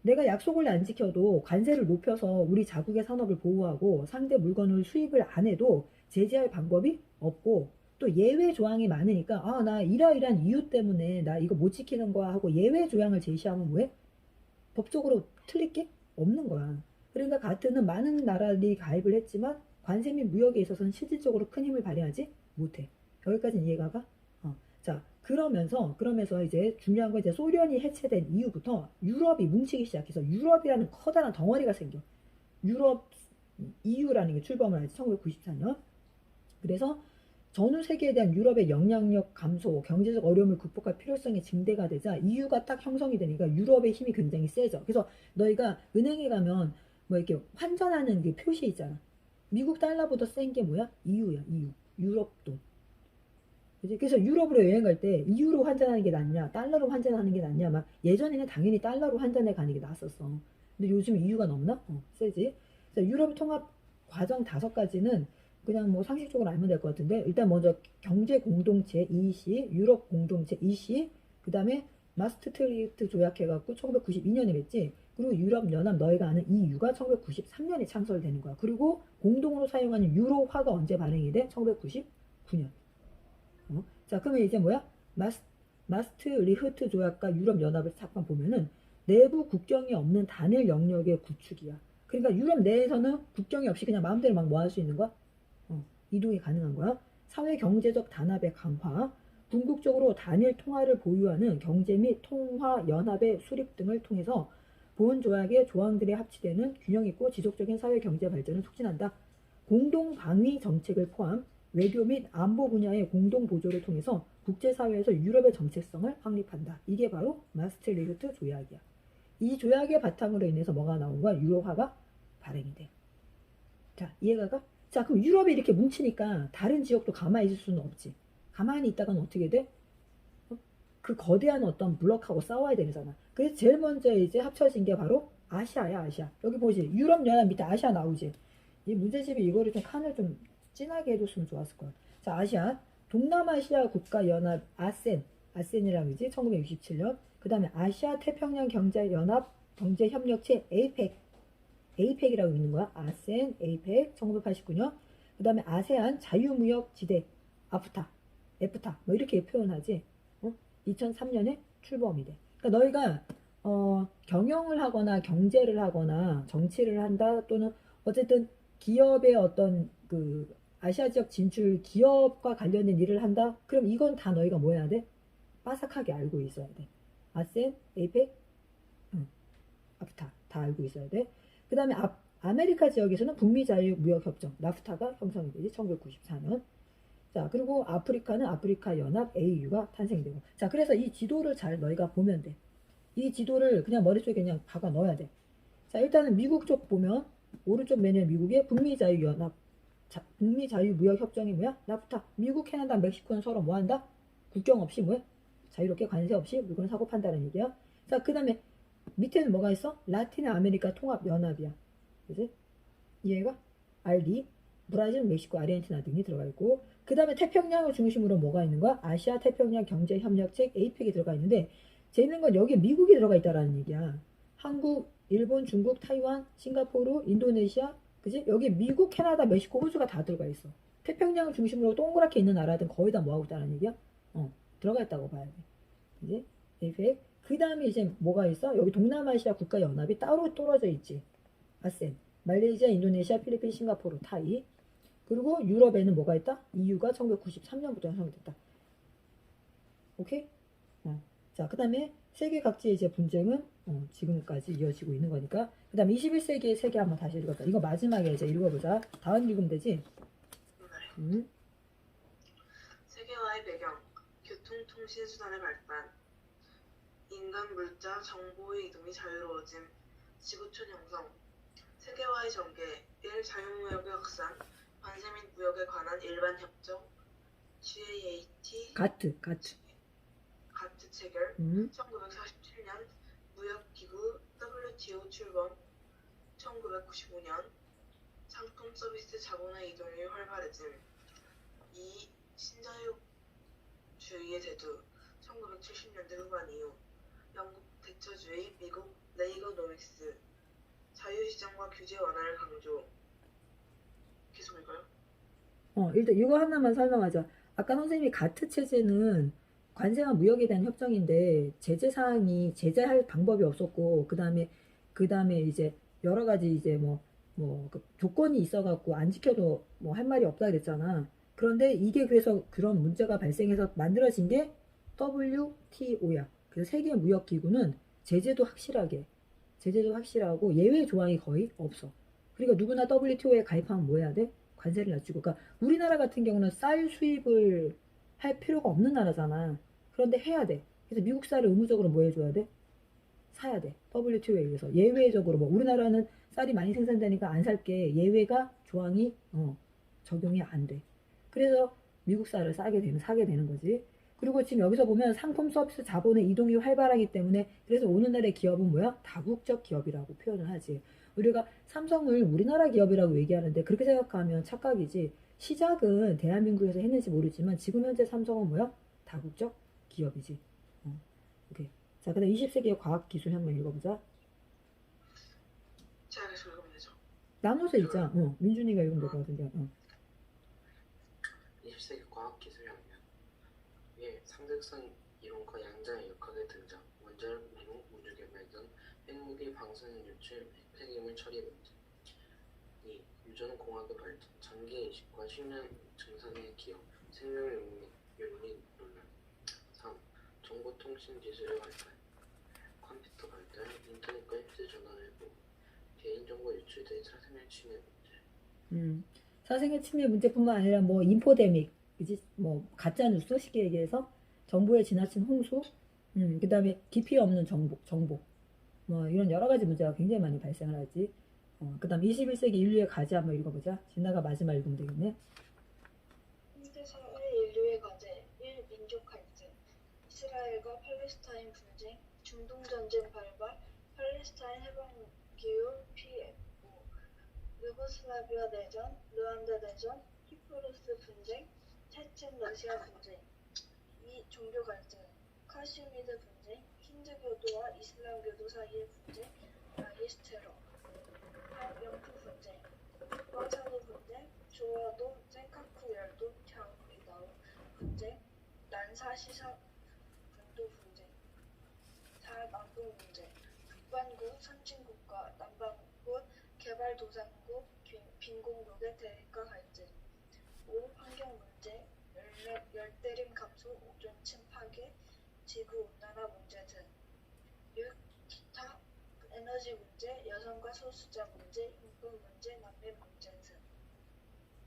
A: 내가 약속을 안 지켜도 관세를 높여서 우리 자국의 산업을 보호하고 상대 물건을 수입을 안 해도 제재할 방법이 없고, 또 예외 조항이 많으니까 나 이러이러한 이유 때문에 나 이거 못 지키는 거야 하고 예외 조항을 제시하면 뭐해? 법적으로 틀릴 게 없는 거야. 그러니까 가트는 많은 나라들이 가입을 했지만 관세 및 무역에 있어서는 실질적으로 큰 힘을 발휘하지 못해. 여기까지는 이해가 가? 자, 그러면서 이제 중요한 건 이제 소련이 해체된 이후부터 유럽이 뭉치기 시작해서 유럽이라는 커다란 덩어리가 생겨. 유럽 EU라는 게 출범을 하지, 1994년. 그래서 전후 세계에 대한 유럽의 영향력 감소, 경제적 어려움을 극복할 필요성이 증대가 되자 EU가 딱 형성이 되니까 유럽의 힘이 굉장히 세져. 그래서 너희가 은행에 가면 이렇게 환전하는 게 표시 있잖아. 미국 달러보다 센 게 뭐야? EU야, EU. 유럽 돈. 그래서 유럽으로 여행 갈 때 EU로 환전하는 게 낫냐, 달러로 환전하는 게 낫냐, 막 예전에는 당연히 달러로 환전해 가는 게 낫었어. 근데 요즘 EU가 넘나? 세지. 그래서 유럽 통합 과정 5가지는 그냥 뭐 상식적으로 알면 될 것 같은데, 일단 먼저 경제 공동체 EC, 유럽 공동체 EC, 그 다음에 마스트리히트 조약해갖고 1992년에 맺지. 그리고 유럽 연합, 너희가 아는 EU가 1993년에 창설되는 거야. 그리고 공동으로 사용하는 유로화가 언제 발행이 돼? 1999년. 자, 그러면 이제 뭐야? 마스트리히트 조약과 유럽 연합을 잠깐 보면은 내부 국경이 없는 단일 영역의 구축이야. 그러니까 유럽 내에서는 국경이 없이 그냥 마음대로 막 뭐 할 수 있는 거야? 이동이 가능한 거야. 사회 경제적 단합의 강화, 궁극적으로 단일 통화를 보유하는 경제 및 통화 연합의 수립 등을 통해서 본 조약의 조항들이 합치되는 균형 있고 지속적인 사회 경제 발전을 촉진한다. 공동 방위 정책을 포함 외교 및 안보 분야의 공동 보조를 통해서 국제사회에서 유럽의 정체성을 확립한다. 이게 바로 마스트리히트 조약이야. 이 조약의 바탕으로 인해서 뭐가 나온 거야? 유로화가 발행이 돼. 자, 이해가 가? 자, 그럼 유럽이 이렇게 뭉치니까 다른 지역도 가만히 있을 수는 없지. 가만히 있다가는 어떻게 돼? 그 거대한 어떤 블록하고 싸워야 되잖아. 그래서 제일 먼저 이제 합쳐진 게 바로 아시아야, 아시아. 여기 보지. 유럽 연합 밑에 아시아 나오지. 이 문제집이 이거를 좀 칸을 좀 진하게 해줬으면 좋았을 거야. 자, 아시아. 동남아시아 국가연합 아센이라고 그러지. 1967년. 그 다음에 아시아 태평양 경제연합 경제협력체 에이펙이라고 있는 거야. 아센, 에이펙, 1989년. 그 다음에 아세안 자유무역지대, 에프타. 뭐 이렇게 표현하지. 2003년에 출범이 돼. 그러니까 너희가 경영을 하거나 경제를 하거나 정치를 한다 또는 어쨌든 기업의 어떤 그 아시아 지역 진출 기업과 관련된 일을 한다. 그럼 이건 다 너희가 뭐 해야 돼? 빠삭하게 알고 있어야 돼. 아센, 에이펙, 아프타 다 알고 있어야 돼. 그 다음에 아메리카 지역에서는 북미 자유무역협정 나프타가 형성이 되지. 1994년. 자, 그리고 아프리카는 아프리카 연합 AU가 탄생이 되고. 자, 그래서 이 지도를 잘 너희가 보면 돼. 이 지도를 그냥 머릿속에 그냥 박아 넣어야 돼. 자, 일단은 미국 쪽 보면 오른쪽 메뉴에 미국의 북미 자유무역협정이 뭐야? 나프타. 미국, 캐나다, 멕시코는 서로 뭐 한다? 국경 없이 뭐야? 자유롭게 관세 없이 물건을 사고 판다는 얘기야. 자, 그 다음에 밑에는 뭐가 있어? 라틴 아메리카 통합연합이야. 그지? 이해가? RD, 브라질, 멕시코, 아르헨티나 등이 들어가 있고, 그 다음에 태평양을 중심으로 뭐가 있는 거야? 아시아 태평양 경제협력체 에이펙이 들어가 있는데, 재밌는 건 여기에 미국이 들어가 있다라는 얘기야. 한국, 일본, 중국, 타이완, 싱가포르, 인도네시아, 그지? 여기 미국, 캐나다, 멕시코, 호주가 다 들어가 있어. 태평양을 중심으로 동그랗게 있는 나라들은 거의 다 뭐하고 있다는 얘기야? 들어가 있다고 봐야 돼. 그지? 에이펙. 그 다음에 이제 뭐가 있어? 여기 동남아시아 국가연합이 따로 떨어져 있지. 아센. 말레이시아, 인도네시아, 필리핀, 싱가포르, 타이. 그리고 유럽에는 뭐가 있다? EU가 1993년부터 형성됐다. 오케이? 자, 그 다음에 세계 각지의 이제 분쟁은 지금까지 이어지고 있는 거니까. 그 다음에 21세기의 세계 한번 다시 읽어봐. 이거 마지막에 이제 읽어보자. 다음 읽으면 되지?
C: 세계화의 배경, 교통통신수단의 발달, 인간, 물자, 정보의 이동이 자유로워짐, 지구촌 형성, 세계화의 전개, 1. 자유무역의 확산, 관세 및 무역에 관한 일반 협정, GATT,
A: 가트.
C: 체결, 1947년 무역기구 WTO 출범, 1995년 상품 서비스 자본의 이동이 활발해짐, 2. 신자유주의의 제도, 1970년대 후반 이후, 영국 대처주의, 미국 레이거노믹스, 자유시장과 규제 완화를 강조. 계속 읽어요?
A: 일단 이거 하나만 설명하자. 아까 선생님이 가트 체제는 관세와 무역에 대한 협정인데 제재할 방법이 없었고 그 다음에 이제 여러 가지 이제 그 조건이 있어갖고 안 지켜도 뭐 할 말이 없다 그랬잖아. 그런데 이게 그래서 그런 문제가 발생해서 만들어진 게 WTO야. 그래서 세계 무역 기구는 제재도 확실하고 예외 조항이 거의 없어. 그러니까 누구나 WTO에 가입하면 뭐 해야 돼? 관세를 낮추고. 그러니까 우리나라 같은 경우는 쌀 수입을 할 필요가 없는 나라잖아. 그런데 해야 돼. 그래서 미국 쌀을 의무적으로 뭐 해줘야 돼? 사야 돼. WTO에 의해서. 예외적으로 우리나라는 쌀이 많이 생산되니까 안 살게 예외가 조항이 적용이 안 돼. 그래서 미국 쌀을 사게 되는 거지. 그리고 지금 여기서 보면 상품 서비스 자본의 이동이 활발하기 때문에 그래서 오늘날의 기업은 뭐야? 다국적 기업이라고 표현을 하지. 우리가 삼성을 우리나라 기업이라고 얘기하는데 그렇게 생각하면 착각이지. 시작은 대한민국에서 했는지 모르지만 지금 현재 삼성은 뭐야? 다국적 기업이지. 오케이. 자, 그다음 20세기의 과학기술 한번 읽어보자.
C: 제가 계속 읽으면 되죠?
A: 나눠서 읽자. 민준이가 읽으면 될 것 같은데.
D: 20세기 과학기술혁명. 1. 상대성 이론과 양자 역학의 등장. 원자력 이론, 우주개발 등 핵무기 방사능 유출, 폐기물 처리 문제. 2. 유전공학의 발전, 장기인식과 식량 증산의 기여, 생명윤리 논란. 3. 정보통신기술의 발달, 컴퓨터 발달, 인터넷과 휴대전화 회복, 개인정보 유출 등 사생활 침해 문제.
A: 사생활 침해 문제뿐만 아니라 뭐 인포데믹, 그지? 뭐 가짜 뉴스 쉽게 얘기해서 정보의 지나친 홍수, 그다음에 깊이 없는 정보, 뭐 이런 여러 가지 문제가 굉장히 많이 발생을 하지. 그다음 21세기 인류의 과제 한번 읽어보자. 진나가 마지막 읽으면 되겠네.
B: 현대사회 인류의 과제 1. 민족 갈등 이스라엘과 팔레스타인 분쟁, 중동 전쟁 발발, 팔레스타인 해방 기후 피해 5. 유고슬라비아 내전, 르완다 내전, 히프루스 분쟁, 체첸 러시아 분쟁 2. 종교 갈등 카슈미르 분쟁, 힌두교도와 이슬람교도 사이의 분쟁, 아이스 테러 8. 영토 분쟁 북방사도 분쟁, 조화도 센카쿠 열도 캬오이다오 분쟁, 난사시사 분도 분쟁 4. 남북 문제 북반구 선진국과 남반구 개발도상국 빈공국의 대립과 갈등 5. 환경 문제 열대림 감소, 오존층 파괴, 지구온난화 문제 등 6. 기타 에너지 문제, 여성과 소수자 문제, 인권 문제, 난민 문제 등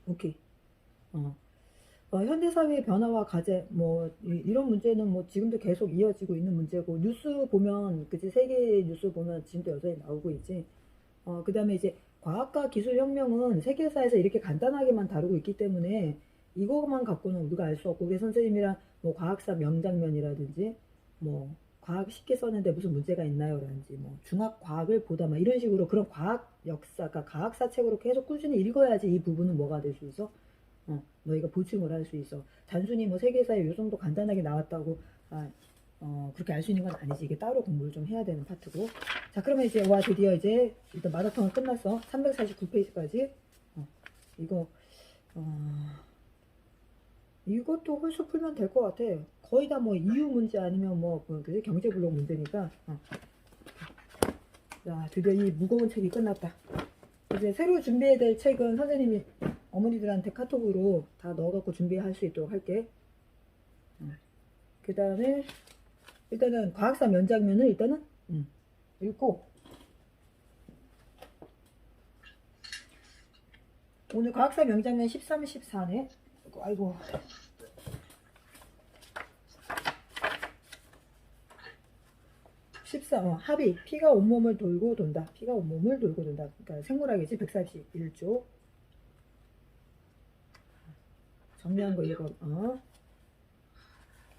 A: 오케이. 현대사회의 변화와 과제, 뭐, 이런 문제는 뭐 지금도 계속 이어지고 있는 문제고, 뉴스 보면, 그치, 세계 뉴스 보면 지금도 여전히 나오고 있지. 그 다음에 이제 과학과 기술 혁명은 세계사에서 이렇게 간단하게만 다루고 있기 때문에 이거만 갖고는 우리가 알 수 없고, 우리 선생님이랑 뭐 과학사 명장면이라든지, 뭐, 과학 쉽게 썼는데 무슨 문제가 있나요? 라든지, 뭐, 중학 과학을 보다, 막 이런 식으로 그런 과학 역사가, 과학사 책으로 계속 꾸준히 읽어야지 이 부분은 뭐가 될 수 있어? 너희가 보충을 할 수 있어. 단순히 뭐 세계사에 요 정도 간단하게 나왔다고, 그렇게 알 수 있는 건 아니지. 이게 따로 공부를 좀 해야 되는 파트고. 자, 그러면 이제, 드디어 이제, 일단 마라톤은 끝났어. 349페이지까지. 이것도 홀수 풀면 될 것 같아. 거의 다 뭐 이유 문제 아니면 뭐, 그지? 경제블록 문제니까. 자, 드디어 이 무거운 책이 끝났다. 이제 새로 준비해야 될 책은 선생님이 어머니들한테 카톡으로 다 넣어갖고 준비할 수 있도록 할게. 그 다음에 일단은 과학사 면장면을 일단은 읽고, 오늘 과학사 명장면 13, 14네. 아이고. 합의. 피가 온몸을 돌고 돈다. 피가 온몸을 돌고 돈다. 그러니까 생물학이지. 141조. 정리한 거 읽어.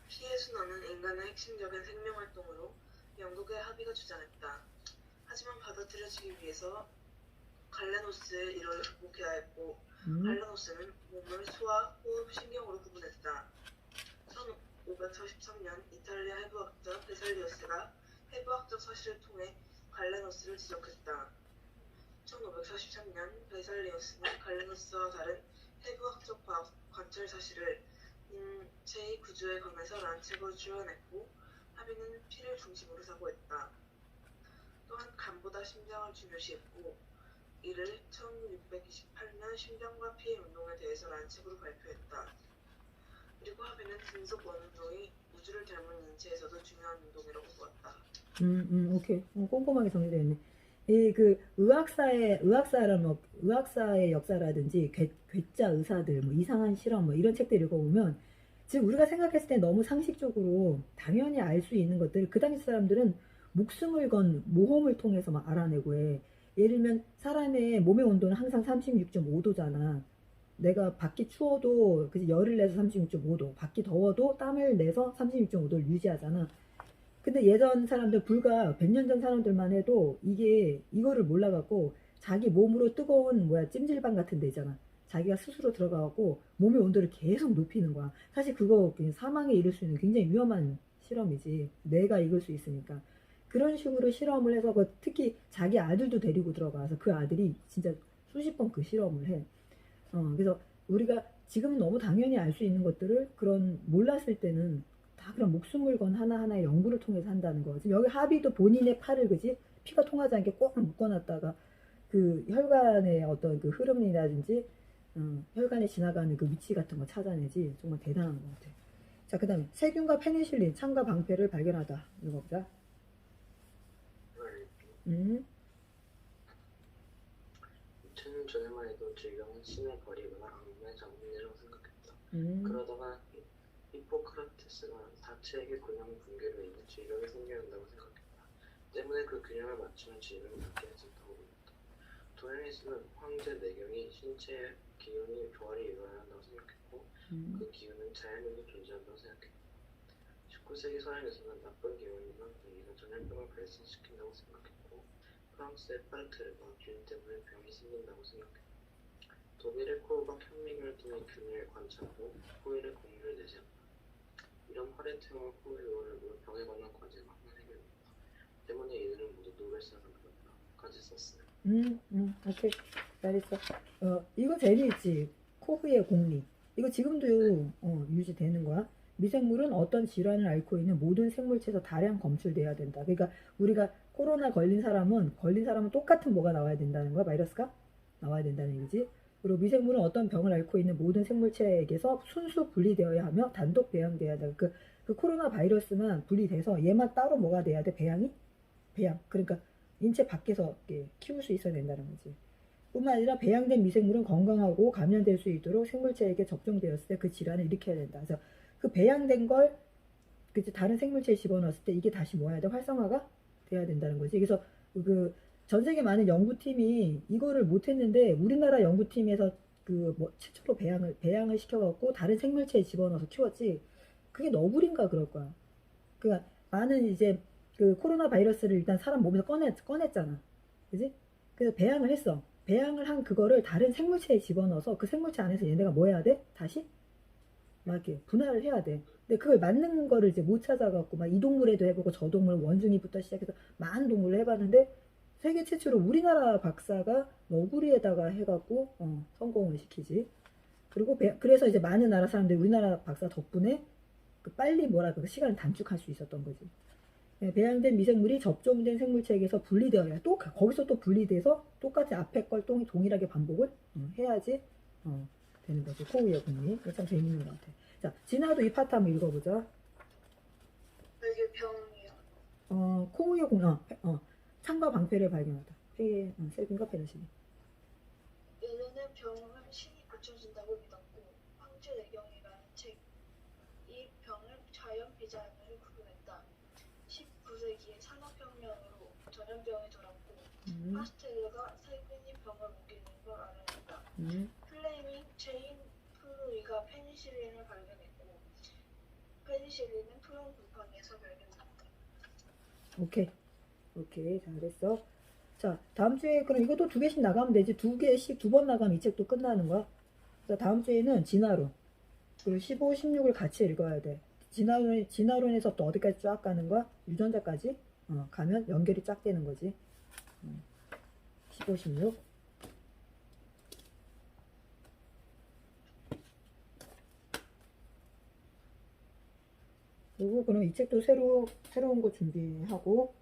C: 피해 순환은 인간의 핵심적인 생명활동으로 영국의 합의가 주장했다. 하지만 받아들여지기 위해서 갈레노스의 이론을 극복해야 했고, 갈레노스는 몸을 소화, 호흡, 신경으로 구분했다. 1543년 이탈리아 해부학자 베살리우스가 해부학적 사실을 통해 갈레노스를 지적했다. 1543년 베살리우스는 갈레노스와 다른 해부학적 관찰 사실을 인체의 구조에 관해서 라는 책으로 출연했고, 합의는 피를 중심으로 사고했다. 또한 간보다 심장을 중요시했고, 이를 1628년 심장과 피의 운동에 대해서 라는 책으로 발표했다. 그리고 합의는 등속 원운동이 우주를 닮은 인체에서도 중요한 운동이라고 보았다.
A: 오케이. 꼼꼼하게 정리되어 있네. 의학사의 역사라든지 괴짜 의사들, 뭐 이상한 실험, 뭐 이런 책들 읽어보면 지금 우리가 생각했을 때 너무 상식적으로 당연히 알 수 있는 것들, 그 당시 사람들은 목숨을 건 모험을 통해서 막 알아내고 해. 예를 들면 사람의 몸의 온도는 항상 36.5도잖아. 내가 밖이 추워도 열을 내서 36.5도, 밖이 더워도 땀을 내서 36.5도를 유지하잖아. 근데 예전 사람들, 불과 100년 전 사람들만 해도 이거를 몰라갖고 자기 몸으로 뜨거운 찜질방 같은 데 있잖아. 자기가 스스로 들어가갖고 몸의 온도를 계속 높이는 거야. 사실 그거 그냥 사망에 이를 수 있는 굉장히 위험한 실험이지. 뇌가 익을 수 있으니까. 그런 식으로 실험을 해서 특히 자기 아들도 데리고 들어가서 그 아들이 진짜 수십 번 그 실험을 해. 그래서 우리가 지금 너무 당연히 알 수 있는 것들을 몰랐을 때는 다 그런 목숨을 건 하나하나의 연구를 통해서 한다는 거. 지금 여기 합의도 본인의 팔을 피가 통하지 않게 꼭 묶어놨다가 그 혈관의 어떤 그 흐름이라든지 혈관에 지나가는 그 위치 같은 거 찾아내지. 정말 대단한 것 같아. 자, 그 다음에 세균과 페니실린, 창과 방패를 발견하다. 읽어보자.
D: 2000년 좀 전에만 해도 질병은 신의 벌이거나 악몽의 장본이라고 생각했다.
A: 음.
D: 그러다가 히포크라테스가 사체에게 균형 붕괴로 인해 질병이 생겨난다고 생각했다. 때문에 그 균형을 맞추면 질병이 낫게 해진다고 보였다. 도형에서는 황제 내경이 신체의 기운이 조화를 이루어야 한다고 생각했고 그 기운은 자연에도 존재한다고 생각했다. 19세기 서양에서는 나쁜 기운이나 공기가 전염병을 발생시킨다고 생각했고 프랑스의 파르테르가 균 때문에 병이 생긴다고 생각했다. 독일의 코우가 현미경을 통해 균을 관찰하고 코일의 공유를 내세웠다. 이런 화레테와 코일을 병에 관한 과제가 하나 해결됐다. 때문에 이들은 모두 노벨상을 받았다까지 썼어요.
A: 오케이. 잘했어. 이거 재미있지. 코흐의 공리. 이거 지금도 유지되는 거야. 미생물은 어떤 질환을 앓고 있는 모든 생물체에서 다량 검출돼야 된다. 그러니까 우리가 코로나 걸린 사람은 똑같은 뭐가 나와야 된다는 거야. 바이러스가 나와야 된다는 얘기지. 그리고 미생물은 어떤 병을 앓고 있는 모든 생물체에게서 순수 분리되어야 하며 단독 배양돼야 돼. 그 코로나 바이러스만 분리돼서 얘만 따로 뭐가 돼야 돼? 배양. 그러니까 인체 밖에서 키울 수 있어야 된다는 거지. 뿐만 아니라 배양된 미생물은 건강하고 감염될 수 있도록 생물체에게 접종되었을 때 그 질환을 일으켜야 된다. 그래서 그 배양된 걸 다른 생물체에 집어넣었을 때 이게 다시 뭐야 돼? 활성화가 돼야 된다는 거지. 그래서 전 세계 많은 연구팀이 이거를 못했는데 우리나라 연구팀에서 최초로 배양을 시켜갖고 다른 생물체에 집어넣어서 키웠지. 그게 너구리인가 그럴 거야. 그러니까 많은 이제 그 코로나 바이러스를 일단 사람 몸에서 꺼냈잖아. 그지? 그래서 배양을 했어. 배양을 한 그거를 다른 생물체에 집어넣어서 그 생물체 안에서 얘네가 뭐 해야 돼? 다시? 막 이렇게 분할을 해야 돼. 근데 그걸 맞는 거를 이제 못 찾아갖고 막 이 동물에도 해보고 저 동물 원숭이부터 시작해서 많은 동물을 해봤는데 세계 최초로 우리나라 박사가 너구리에다가 해갖고 성공을 시키지. 그리고 그래서 이제 많은 나라 사람들이 우리나라 박사 덕분에 빨리 시간을 단축할 수 있었던 거지. 배양된 미생물이 접종된 생물체에게서 분리되어야 또 거기서 또 분리돼서 똑같이 앞에 걸 동일하게 반복을 해야지 되는 거지. 코우의 공리. 참 재밌는 것 같아. 자, 진아도 이 파트 한번 읽어보자.
B: 여기 병이요.
A: 코우의 공리. 창과 방패를 발견하다. 셀빈과 페르시비.
B: 예전에 병을 신이 고쳐준다고 믿었고 황제 내경이라는 책 이 병을 자연 비자연을 구분했다. 19세기에 산업혁명으로 전염병이 돌았고 파스텔르가 세균이 병을 옮기는 걸 알아냈다. 플레밍 체인 플루이가 페니실린을 발견했고 페니실린은 푸른 곰팡이에서 발견됐다.
A: 오케이 잘했어. 자, 다음 주에 그럼 이것도 2개씩 나가면 되지. 2개씩 2번 나가면 이 책도 끝나는 거야. 자, 다음 주에는 진화론 그리고 15, 16을 같이 읽어야 돼. 진화론에서 또 어디까지 쫙 가는 거야? 유전자까지 가면 연결이 쫙 되는 거지. 15, 16. 그리고 그럼 이 책도 새로운 거 준비하고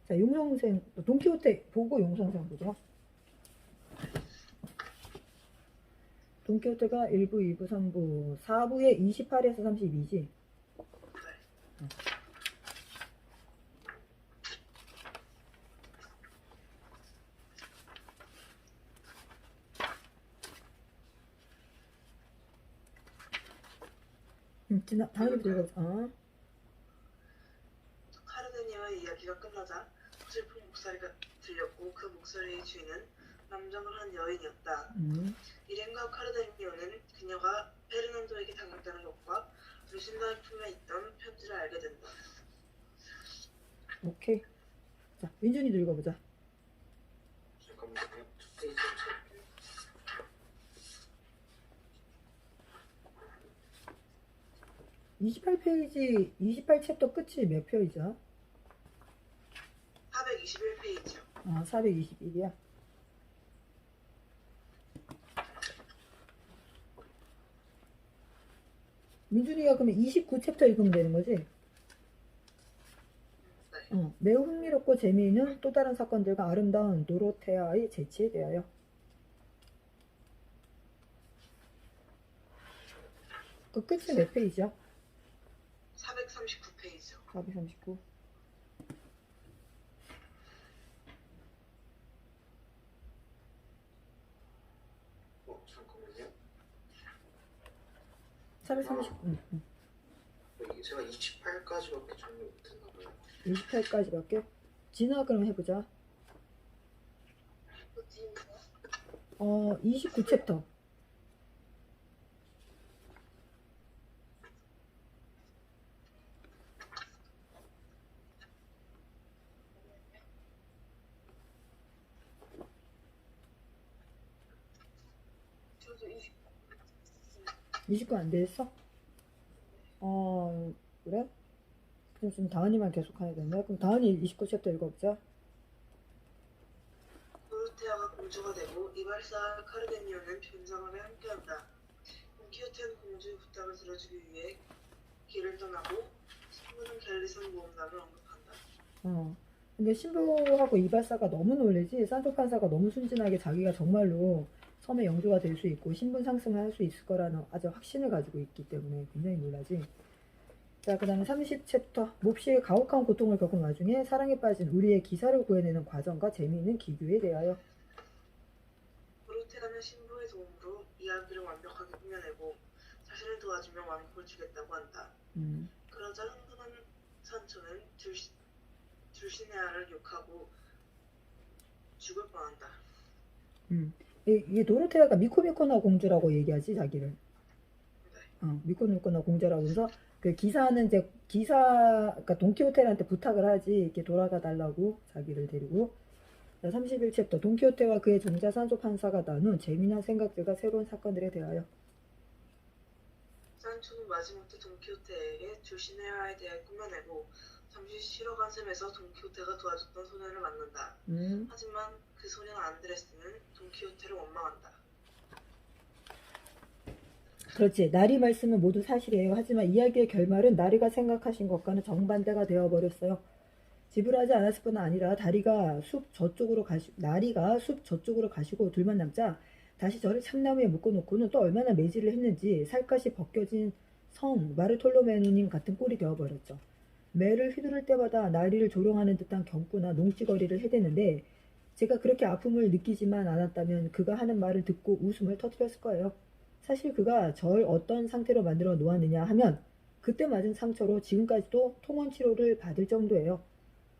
A: 자, 용성생 돈키호테 보고 용성생 보자. 돈키호테가 1부, 2부, 3부 4부에 28에서 32지. 다음에 들어가자.
C: 카르데니와의 이야기가 끝나자 슬픈 목소리가 들렸고 그 목소리의 주인은 남정을 한 여인이었다. 이렌과 카르데니오는 그녀가 페르난도에게 당했다는 것과 루신다의 품에 있던 편지를 알게 된다.
A: 오케이. 자, 민준이도 읽어보자.
D: 잠깐만요. 페이지
A: 28페이지 28챕터 끝이 몇 페이지야?
C: 421페이지요.
A: 421이야. 민준이가 그러면 29챕터 읽으면 되는 거지?
C: 네.
A: 매우 흥미롭고 재미있는 또 다른 사건들과 아름다운 도로테아의 재치에 대하여. 그 끝이 몇 페이지야?
C: 439페이지요.
A: 439. 430,
D: 이게 제가 28까지밖에 정리 못했나 봐요.
A: 28까지밖에? 진아 그럼 해보자.
B: 어디인가?
A: 29챕터.
B: 저도
A: 29 안 됐어? 그래? 그럼 지금 다은이만 계속 해야 되나? 그럼 다은이 29챕터 읽어보자.
C: 도르테아가 공주가 되고 이발사 카르데니오는 변장을 함께한다. 돈키호테는 공주의 부탁을 들어주기 위해 길을 떠나고 친구는 갤리선 모험담을 언급한다.
A: 근데 신부하고 이발사가 너무 놀래지 산토 판사가 너무 순진하게 자기가 정말로 섬의 영주가 될 수 있고 신분 상승을 할 수 있을 거라는 아주 확신을 가지고 있기 때문에 굉장히 놀라지. 자, 그 다음에 30챕터. 몹시의 가혹한 고통을 겪은 와중에 사랑에 빠진 우리의 기사를 구해내는 과정과 재미있는 기교에 대하여.
C: 도르테아는 신부의 도움으로 이야기를 완벽하게 꾸며내고 자신을 도와주며 왕국을 주겠다고 한다. 그러자 흥분한 산초는 둘시네아를 욕하고 죽을 뻔한다.
A: 이게 도르테아가 미코미코나 공주라고 얘기하지 자기를. 미코미코나 공주라고 해서 그 기사는 이제 그러니까 돈키호테한테 부탁을 하지 이렇게 돌아가 달라고 자기를 데리고. 31챕터 돈키호테와 그의 종자 산소 판사가 나눈 재미난 생각들과 새로운 사건들에 대하여.
C: 산초는 마지못해 돈키호테에게 둘시네아에 대해 꾸며내고 잠시 쉬러 간 셈에서 돈키호테가 도와줬던 소년을 만난다. 하지만 그 소년 안드레스는 돈키호테를 원망한다.
A: 그렇지. 나리 말씀은 모두 사실이에요. 하지만 이야기의 결말은 나리가 생각하신 것과는 정반대가 되어버렸어요. 지불하지 않았을 뿐 아니라 나리가 숲 저쪽으로 가시고 둘만 남자 다시 저를 참나무에 묶어놓고는 또 얼마나 매질을 했는지 살갗이 벗겨진 성 마르톨로메누님 같은 꼴이 되어버렸죠. 매를 휘두를 때마다 나리를 조롱하는 듯한 경구나 농찌거리를 해대는데 제가 그렇게 아픔을 느끼지만 않았다면 그가 하는 말을 듣고 웃음을 터뜨렸을 거예요. 사실 그가 절 어떤 상태로 만들어 놓았느냐 하면 그때 맞은 상처로 지금까지도 통원 치료를 받을 정도예요.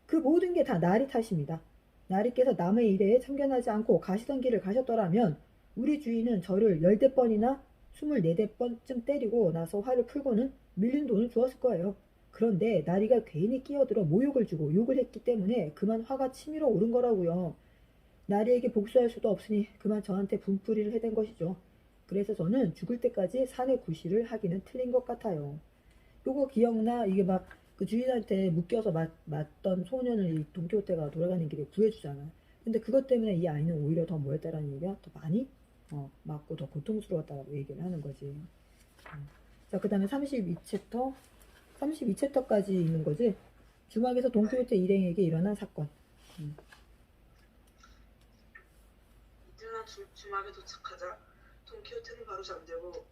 A: 그 모든 게 다 나리 탓입니다. 나리께서 남의 일에 참견하지 않고 가시던 길을 가셨더라면 우리 주인은 저를 10대번이나 24대번쯤 때리고 나서 화를 풀고는 밀린 돈을 주었을 거예요. 그런데 나리가 괜히 끼어들어 모욕을 주고 욕을 했기 때문에 그만 화가 치밀어 오른 거라고요. 나리에게 복수할 수도 없으니 그만 저한테 분풀이를 해댄 것이죠. 그래서 저는 죽을 때까지 사내 구실을 하기는 틀린 것 같아요. 요거 기억나? 이게 막 그 주인한테 묶여서 맞던 소년을 이 돈키호테가 돌아가는 길에 구해주잖아. 근데 그것 때문에 이 아이는 오히려 더 뭐였다라는 얘기야? 더 많이 맞고 더 고통스러웠다라고 얘기를 하는 거지. 자, 그 다음에 32챕터까지 있는 거지. 주막에서 돈키호테 일행에게 일어난 사건.
C: 이틀간 주막에 도착하자 돈키호테는 바로 잠들고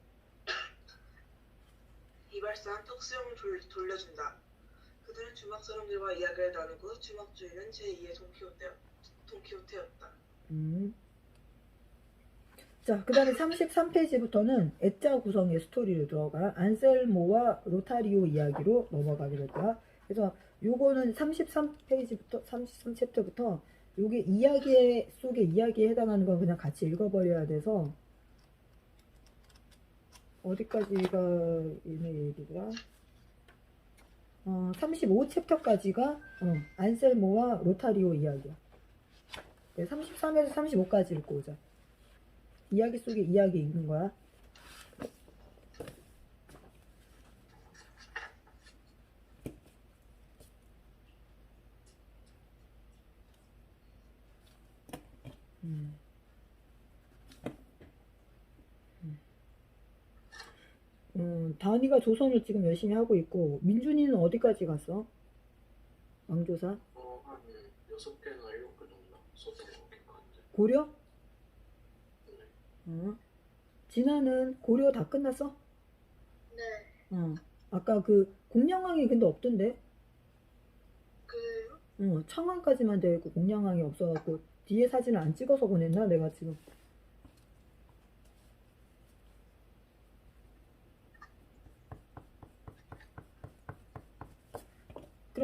C: 이발사는 턱수염을 돌려준다. 그들은 주막 사람들과 이야기를 나누고 주막 주인은 제2의 돈키호테였다.
A: 자, 그 다음에 33페이지부터는 애자 구성의 스토리로 들어가 안셀모와 로타리오 이야기로 넘어가게 될 거야. 그래서 요거는 33챕터부터 요게 이야기 속의 이야기에 해당하는 건 그냥 같이 읽어버려야 돼서 어디까지가 얘네 얘기더라? 35챕터까지가 안셀모와 로타리오 이야기야. 33에서 35까지 읽고 오자. 이야기 속에 이야기 읽는 거야. 다은이가 조선을 지금 열심히 하고 있고 민준이는 어디까지 갔어? 왕조사?
D: 한 6개나 7개 정도 써서 기억하는데.
A: 고려?
D: 네.
A: 진아는 고려 다 끝났어?
B: 네.
A: 아까 그 공양왕이 근데 없던데?
B: 그래요?
A: 청왕까지만 되어 있고 공양왕이 없어갖고 뒤에 사진을 안 찍어서 보냈나? 내가 지금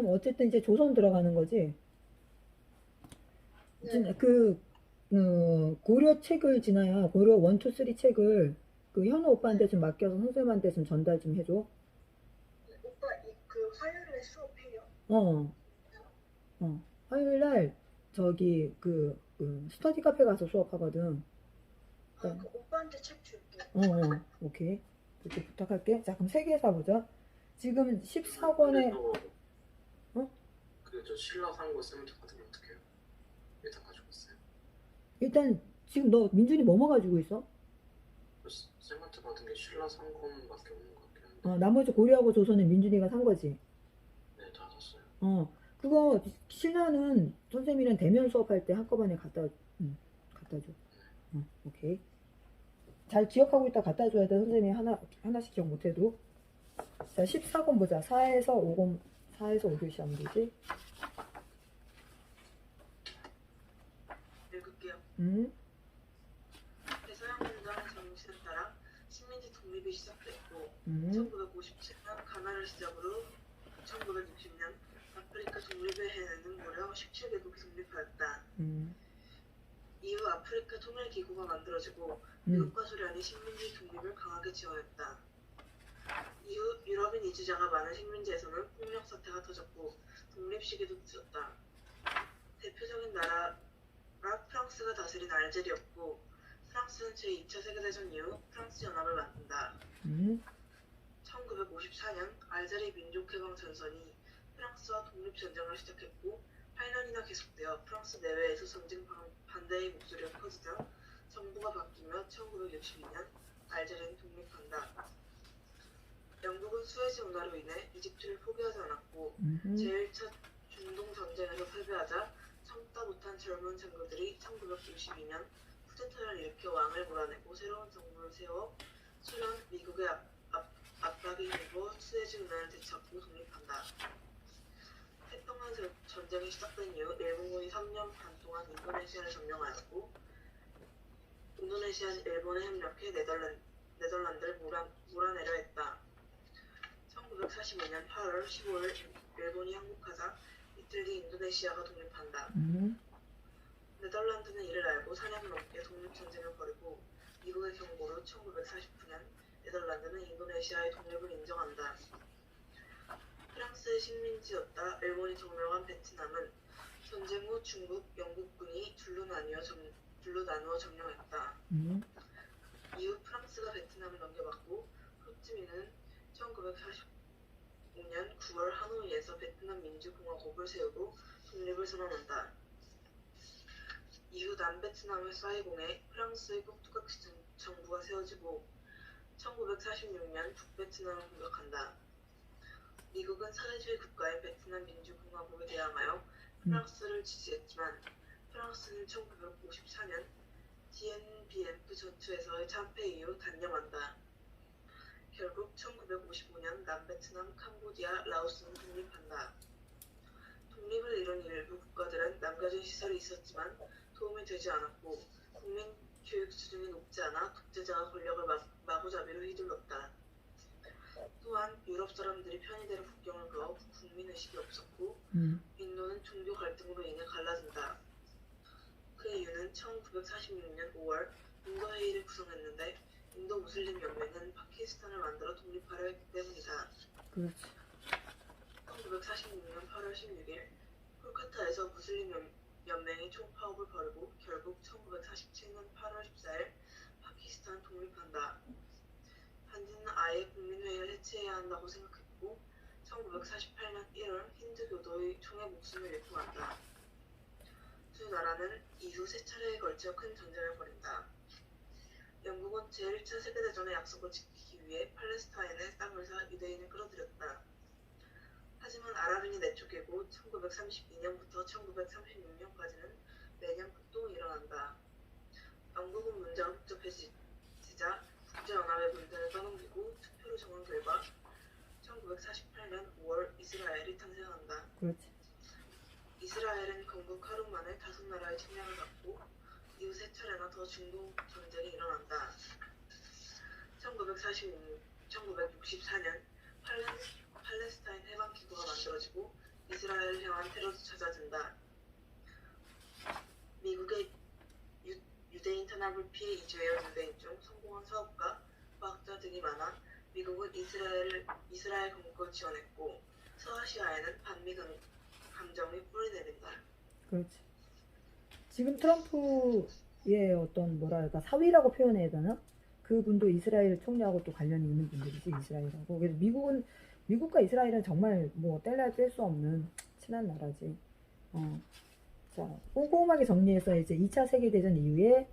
A: 그럼 어쨌든 이제 조선 들어가는 거지.
B: 네.
A: 고려 책을 진아야 고려 1, 2, 3 책을 그 현우 오빠한테 좀 맡겨서 선생님한테 좀 전달 좀 해줘.
B: 오빠 그 화요일에 수업해요?
A: 어, 화요일 날 저기 스터디 카페 가서 수업하거든.
B: 아, 그 오빠한테 책 줄게.
A: 오케이. 그렇게 부탁할게. 자, 그럼 3개 사보자. 지금 14권에, 어?
D: 그저 신라 상고 세멘트 받은 게 어떻게 해요? 일단 가지고 있어요.
A: 일단 지금 너 민준이 뭐뭐 가지고 있어?
D: 세멘트 받은 게 신라 상고밖에 없는 것 같긴 한데.
A: 나머지 고려하고 조선은 민준이가 산 거지.
D: 네, 다 샀어요.
A: 그거 신라는 선생님이랑 대면 수업할 때 한꺼번에 갖다 줘. 오케이. 잘 기억하고 있다 갖다 줘야 돼. 선생님이 하나씩 기억 못해도. 자, 14권 보자. 4에서 5교시 하면 되지.
C: 읽을게요. 대서양 문장 정신에 따라 식민지 독립이 시작됐고 1957년 가나를 시작으로 1960년 아프리카 독립을 해내는 무려 17개국이 독립하였다. 이후 아프리카 통일기구가 만들어지고 미국과 소련이 식민지 독립을 강하게 지원했다. 이후 유럽인 이주자가 많은 식민지에서는 폭력 사태가 터졌고 독립 시기도 늦었다. 대표적인 나라가 프랑스가 다스린 알제리였고 프랑스는 제2차 세계대전 이후 프랑스 연합을 만든다. 1954년 알제리 민족해방 전선이 프랑스와 독립전쟁을 시작했고 8년이나 계속되어 프랑스 내외에서 전쟁 반대의 목소리가 커지자 정부가 바뀌며 1962년 알제리는 독립한다. 영국은 수에즈 운하로 인해 이집트를 포기하지 않았고 제1차 중동 전쟁에서 패배하자 참다 못한 젊은 장교들이 1962년 쿠데타를 일으켜 왕을 몰아내고 새로운 정부를 세워 소련, 미국의 압박에 힘입어 수에즈 운하를 되찾고 독립한다. 태평양 전쟁이 시작된 이후 일본군이 3년 반 동안 인도네시아를 점령하였고 인도네시아는 일본에 협력해 네덜란드를 몰아내려 했다. 1945년 8월 15일 일본이 항복하자 이틀 뒤 인도네시아가 독립한다. 네덜란드는 이를 알고 4년 넘게 독립전쟁을 벌이고 미국의 경고로 1949년 네덜란드는 인도네시아의 독립을 인정한다. 프랑스의 식민지였다 일본이 점령한 베트남은 전쟁 후 중국, 영국군이 둘로 나누어 점령했다. 이후 프랑스가 베트남을 넘겨받고 호치민은 1945년 9월 하노이에서 베트남 민주공화국을 세우고 독립을 선언한다. 이후 남베트남의 사이공에 프랑스의 꼭두각시 정부가 세워지고 1946년 북베트남을 공격한다. 미국은 사회주의 국가인 베트남 민주공화국에 대항하여 프랑스를 지지했지만 프랑스는 1954년 디엔비엠프 전투에서의 참패 이후 단념한다. 결국 1955년 남베트남, 캄보디아, 라오스는 독립한다. 독립을 이룬 일부 국가들은 남겨진 시설이 있었지만 도움이 되지 않았고 국민 교육 수준이 높지 않아 독재자가 권력을 마구잡이로 휘둘렀다. 또한 유럽 사람들이 편의대로 국경을 그어 국민의식이 없었고 인도는 종교 갈등으로 인해 갈라진다. 그 이유는 1946년 5월 인도회의를 구성했는데 인도 무슬림 연맹은 파키스탄을 만들어 독립하려 했기 때문이다.
A: 그렇지.
C: 1946년 8월 16일 콜카타에서 무슬림 연맹이 총파업을 벌이고 결국 1947년 8월 14일 파키스탄 독립한다. 반디는 아예 국민회의를 해체해야 한다고 생각했고 1948년 1월 힌두교도의 총에 목숨을 잃고 만다. 두 나라는 이후 세 차례에 걸쳐 큰 전쟁을 벌인다. 영국은 제1차 세계대전의 약속을 지키기 위해 팔레스타인의 땅을 사 유대인을 끌어들였다. 하지만 아랍인이 내쫓기고 1932년부터 1936년까지는 매년 폭동이 일어난다. 영국은 문제가 복잡해지자 국제연합의 문제를 떠넘기고 투표로 정한 결과 1948년 5월 이스라엘이 탄생한다.
A: 그렇지.
C: 이스라엘은 건국 하루 만에 5나라의 침략을 받고 이후 세 차례나 더 중동 전쟁이 일어난다. 1964년 팔레스타인 해방기구가 만들어지고 이스라엘을 향한 테러도 잦아든다. 미국의 유대인 탄압을 피해 이주해온 유대인 중 성공한 사업가, 과학자 등이 많아 미국은 이스라엘 건국을 지원했고 서아시아에는 반미 감정이 뿌리내린다.
A: 그렇지. 지금 트럼프의 어떤 뭐랄까 사위라고 표현해야 되나? 그분도 이스라엘 총리하고 또 관련이 있는 분들이지, 이스라엘하고. 그래서 미국과 이스라엘은 정말 뭐 뗄래야 뗄 수 없는 친한 나라지. 자, 꼼꼼하게 정리해서 이제 2차 세계대전 이후에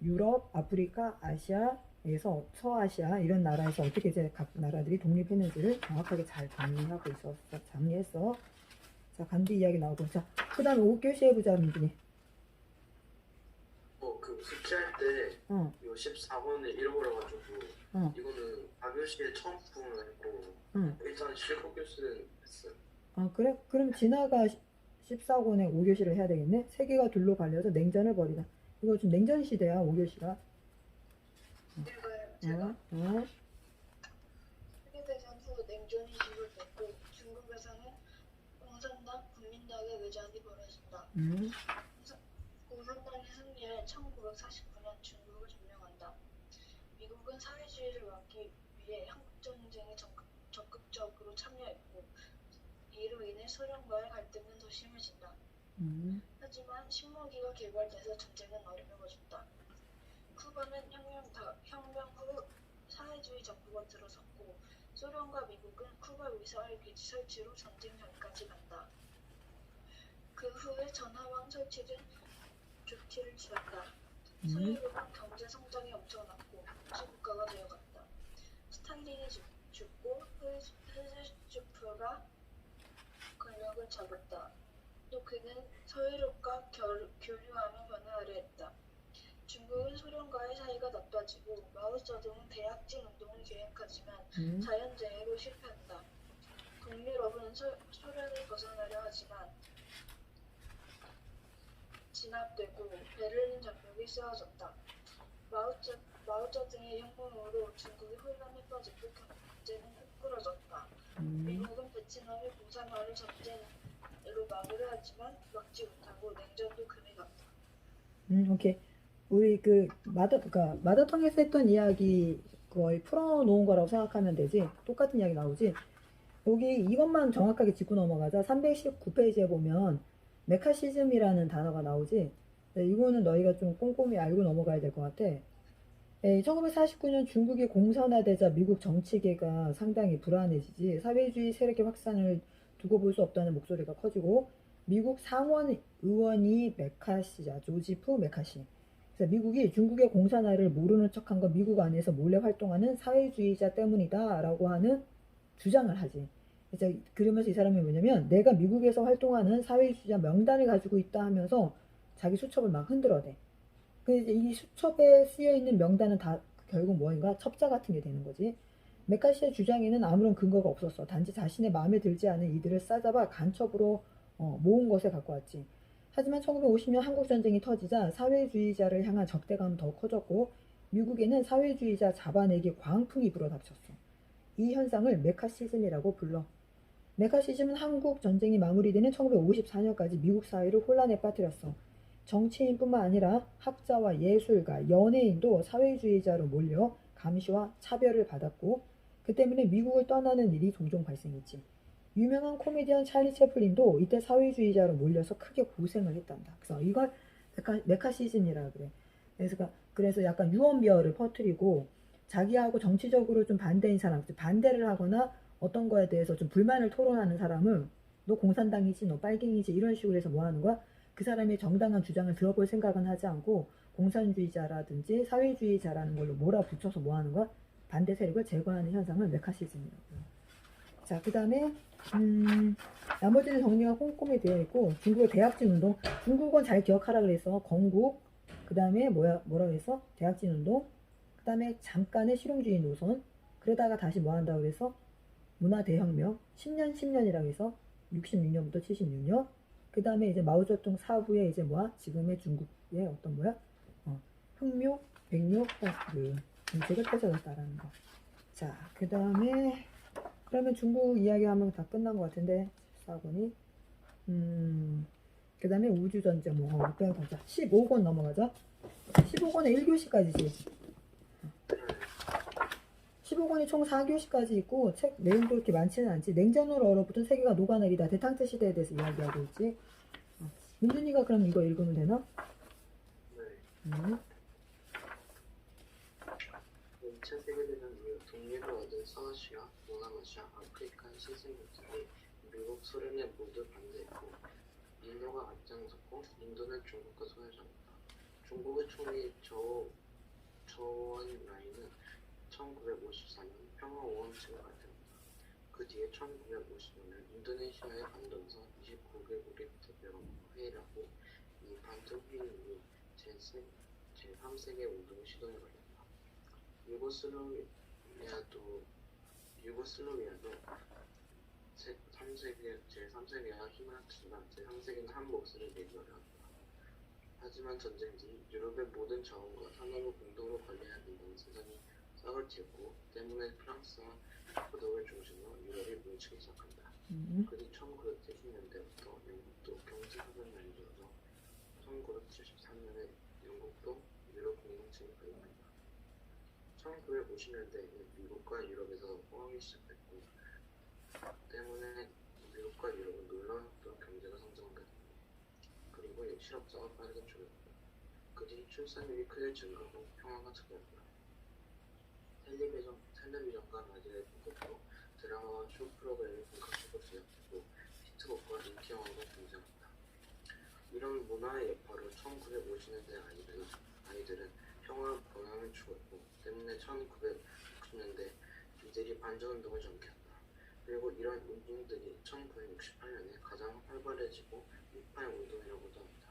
A: 유럽, 아프리카, 아시아에서 서아시아 이런 나라에서 어떻게 이제 각 나라들이 독립했는지를 정확하게 잘 정리했어. 자, 간디 이야기 나오고. 자, 그 다음에 5교시 해보자, 민준이.
D: 그 숙제할 때
A: 어,
D: 이거 14번을 잃어버려가지고
A: 어,
D: 이거는 4교시에 처음 부분을 했고
A: 응.
D: 일단 19교시는 했어요.
A: 그래? 그럼 진아가 14권에 5교시를 해야 되겠네? 세계가 둘로 갈려서 냉전을 벌이다. 이거 좀 냉전 시대야, 5교시가.
B: 읽어요. 제가
A: 어?
B: 세계대전 후 냉전이 시작됐고 중국에서는 공산당, 국민당의 외전이 벌어진다. 공산당이 승리해 1949년 중국을 점령한다. 미국은 사회주의를 막기 위해 한국전쟁에 적극적으로 참여했고 이로 인해 소련과의 갈등은 더 심해진다. 하지만 신무기가 개발돼서 전쟁은 어려워졌다. 쿠바는 혁명 후 사회주의 정부가 들어섰고 소련과 미국은 쿠바 미사일 기지 설치로 전쟁 전까지 간다. 그 후에 전하왕 설치된 조치를 취한다. 서유럽은 경제 성장이 엄청났고 복지국가가 되어갔다. 스탈린이 죽고 흐르셰프가 권력을 잡았다. 또 그는 서유럽과 교류하며 변화하려 했다. 중국은 소련과의 사이가 나빠지고 마오쩌둥은 대약진 운동을 계획하지만 자연재해로 실패한다. 동유럽은 소련을 벗어나려 하지만 진압되고 베를린 장벽이 세워졌다. 마오쩌둥의 혁명으로 중국이 혼란에 빠지고 경제는 헛구러졌다. 미국은 베트남의 공산화를 전쟁으로 막으려하지만 막지 못하고 냉전도 금이 갔다.
A: 오케이. 우리 마더텅에서 했던 이야기 거의 풀어놓은 거라고 생각하면 되지. 똑같은 이야기 나오지. 여기 이것만 정확하게 짚고 넘어가자. 319페이지에 보면 메카시즘이라는 단어가 나오지. 네, 이거는 너희가 좀 꼼꼼히 알고 넘어가야 될 것 같아. 1949년 중국이 공산화되자 미국 정치계가 상당히 불안해지지. 사회주의 세력의 확산을 두고 볼 수 없다는 목소리가 커지고 미국 상원 의원이 메카시자, 조지프 메카시. 그래서 미국이 중국의 공산화를 모르는 척한 건 미국 안에서 몰래 활동하는 사회주의자 때문이다 라고 하는 주장을 하지. 그래서 그러면서 이 사람이 뭐냐면 내가 미국에서 활동하는 사회주의자 명단을 가지고 있다 하면서 자기 수첩을 막 흔들어대. 근데 이 수첩에 쓰여있는 명단은 다 결국 뭐인가? 첩자 같은 게 되는 거지. 메카시의 주장에는 아무런 근거가 없었어. 단지 자신의 마음에 들지 않은 이들을 싸잡아 간첩으로 모은 것에 갖고 왔지. 하지만 1950년 한국전쟁이 터지자 사회주의자를 향한 적대감은 더 커졌고 미국에는 사회주의자 잡아내기 광풍이 불어닥쳤어. 이 현상을 메카시즘이라고 불러. 메카시즘은 한국 전쟁이 마무리되는 1954년까지 미국 사회를 혼란에 빠뜨렸어. 정치인뿐만 아니라 학자와 예술가, 연예인도 사회주의자로 몰려 감시와 차별을 받았고 그 때문에 미국을 떠나는 일이 종종 발생했지. 유명한 코미디언 찰리 채플린도 이때 사회주의자로 몰려서 크게 고생을 했단다. 그래서 이걸 메카시즘이라 그래. 그래서 약간 유언비어를 퍼뜨리고 자기하고 정치적으로 좀 반대인 사람, 반대를 하거나 어떤 거에 대해서 좀 불만을 토론하는 사람을 너 공산당이지, 너 빨갱이지 이런 식으로 해서 뭐 하는 거야? 그 사람의 정당한 주장을 들어볼 생각은 하지 않고 공산주의자라든지 사회주의자라는 걸로 몰아붙여서 뭐 하는 거야? 반대 세력을 제거하는 현상을 메카시즘이라고 해요. 자, 그 다음에 나머지는 정리가 꼼꼼히 되어 있고 중국의 대약진 운동, 중국은 잘 기억하라 그래서 건국, 그 다음에 뭐라 그랬어? 대약진 운동, 그 다음에 잠깐의 실용주의 노선, 그러다가 다시 뭐 한다고 그래서 문화대혁명, 10년이라고 해서 66년부터 76년, 그 다음에 이제 마오쩌둥 사후에 이제 지금의 중국의 어떤 흑묘, 백묘, 그 정책을 펼쳐졌다라는 거. 자, 그 다음에 그러면 중국 이야기하면 다 끝난 것 같은데 14권이 그 다음에 우주전쟁 뭐 그냥 가자. 15권 넘어가자. 15권에 1교시까지지. 15권이 총 4교시까지 있고 책 내용도 그렇게 많지는 않지. 냉전으로 얼어붙은 세계가 녹아내리다 대탕트 시대에 대해서 이야기하고 있지. 민준이가 그럼 이거 읽으면 되나?
D: 네. 2차 세계대전 이후 독립을 얻은 서아시아, 동남아시아, 아프리카 신생국들이 미국, 소련에 모두 반대했고 인도가 앞장섰고 인도는 중국과 손을 잡았다. 중국의 총리 저원라이는 1954년 평화오원칙을 발표했다. 그 뒤에 1955년 인도네시아의 반도에서 29개국이 대표로 회의를 하고 이 반도 회의 이후 제3세계 운동이 시동을 걸렸다. 유고슬라비아도 제3세계와 힘을 합치지만 제3세계는 한 몫을 내기 어려웠다. 하지만 전쟁 뒤 유럽의 모든 자원과 산업을 공동으로 관리해야 된다는 세상이 싹을 틔웠고 때문에 프랑스와 포도를 중심으로 유럽이 뭉치기 시작한다. 그 뒤 1970년대부터 영국도 경제사변을 이루어서 1973년에 영국도 유럽 공동체에 가입한다. 1950년대에는 미국과 유럽에서 호황이 시작됐고 때문에 미국과 유럽은 놀라웠던 경제가 성장하게 됩니다. 그리고 실업자가 빠르게 줄어든다. 그 뒤 출산율이 크게 증가하고 평화가 찾아왔다. 텔레비전과 라디오의 공급으로 드라마와 쇼 프로그램이 본격적으로 시작되고 히트곡과 인기 영화가 등장한다. 이런 문화의 여파로 1950년대 아이들은 평화 번영을 추구했고 때문에 1960년대 이들이 반전운동을 전개한다. 그리고 이런 운동들이 1968년에 가장 활발해지고 6.8 운동이라고도 합니다.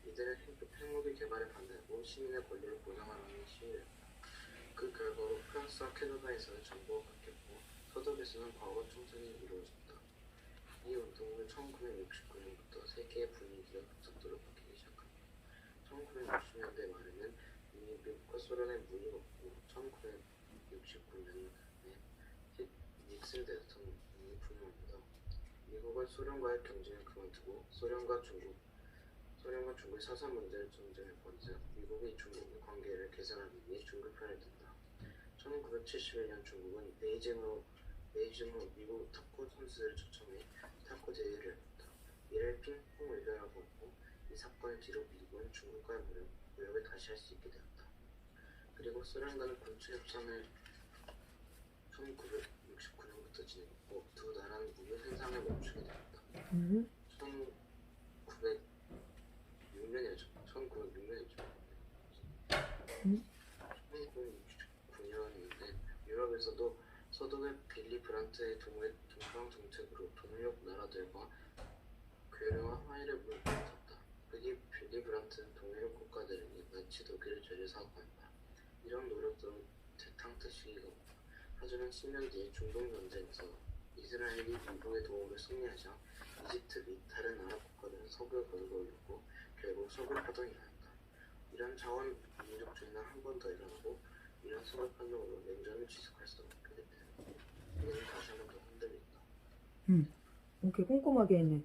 D: 이들은 핵무기 개발에 반대하고 시민의 권리를 보장하라는 시위였다. 그 결과로 프랑스와 캐나다에서는 정부가 바뀌었고 서독에서는 과거 총선이 이루어졌다. 이 운동은 1969년부터 세계의 분위기가 급속도로 바뀌기 시작합니다. 1960년대 말에는 이미 미국과 소련의 무기가 없고 1969년에 닉슨 대통령이 부임합니다. 미국은 소련과의 경쟁을 그만두고 소련과 중국의 사상 문제를 전쟁을 벌이자 미국이 중국의 관계를 개선하기 위해 중국 편을 든다. 1971년 중국은 베이징으로 미국 탁구 선수들을 초청해 탁구 대회를 열었다. 이를 핑퐁 외교라고 하고 이 사건을 뒤로 미국은 중국과의 무역을 다시 할 수 있게 되었다. 그리고 소련과는 군추 협상을 1969년부터 진행했고 두 나라는 무기 생산을 멈추게 되었다. 1906년이었죠. 1969년인데 유럽에서도 서독의 빌리 브란트의 동방 정책으로 동유럽 나라들과 교류와 화해를 물어뜯었다. 그 뒤 빌리 브란트는 동유럽 국가들에게 나치 독일을 제재 사과한다. 이런 노력들은 대탕트 시기가 없다. 하지만 10년 뒤에 중동 전쟁에서 이스라엘이 미국의 도움으로 승리하자 이집트 및 다른 아랍 국가들은 석유에 거르고 올렸고 결국 석유 파동이 일어났다. 이런 자원 민족주의는 한 번 더 일어나고 이런 석유 파동으로 냉전을 지속할 수 없게 됐다. 이는 다시 한 번 더 흔들린다.
A: 오케이 꼼꼼하게 했네.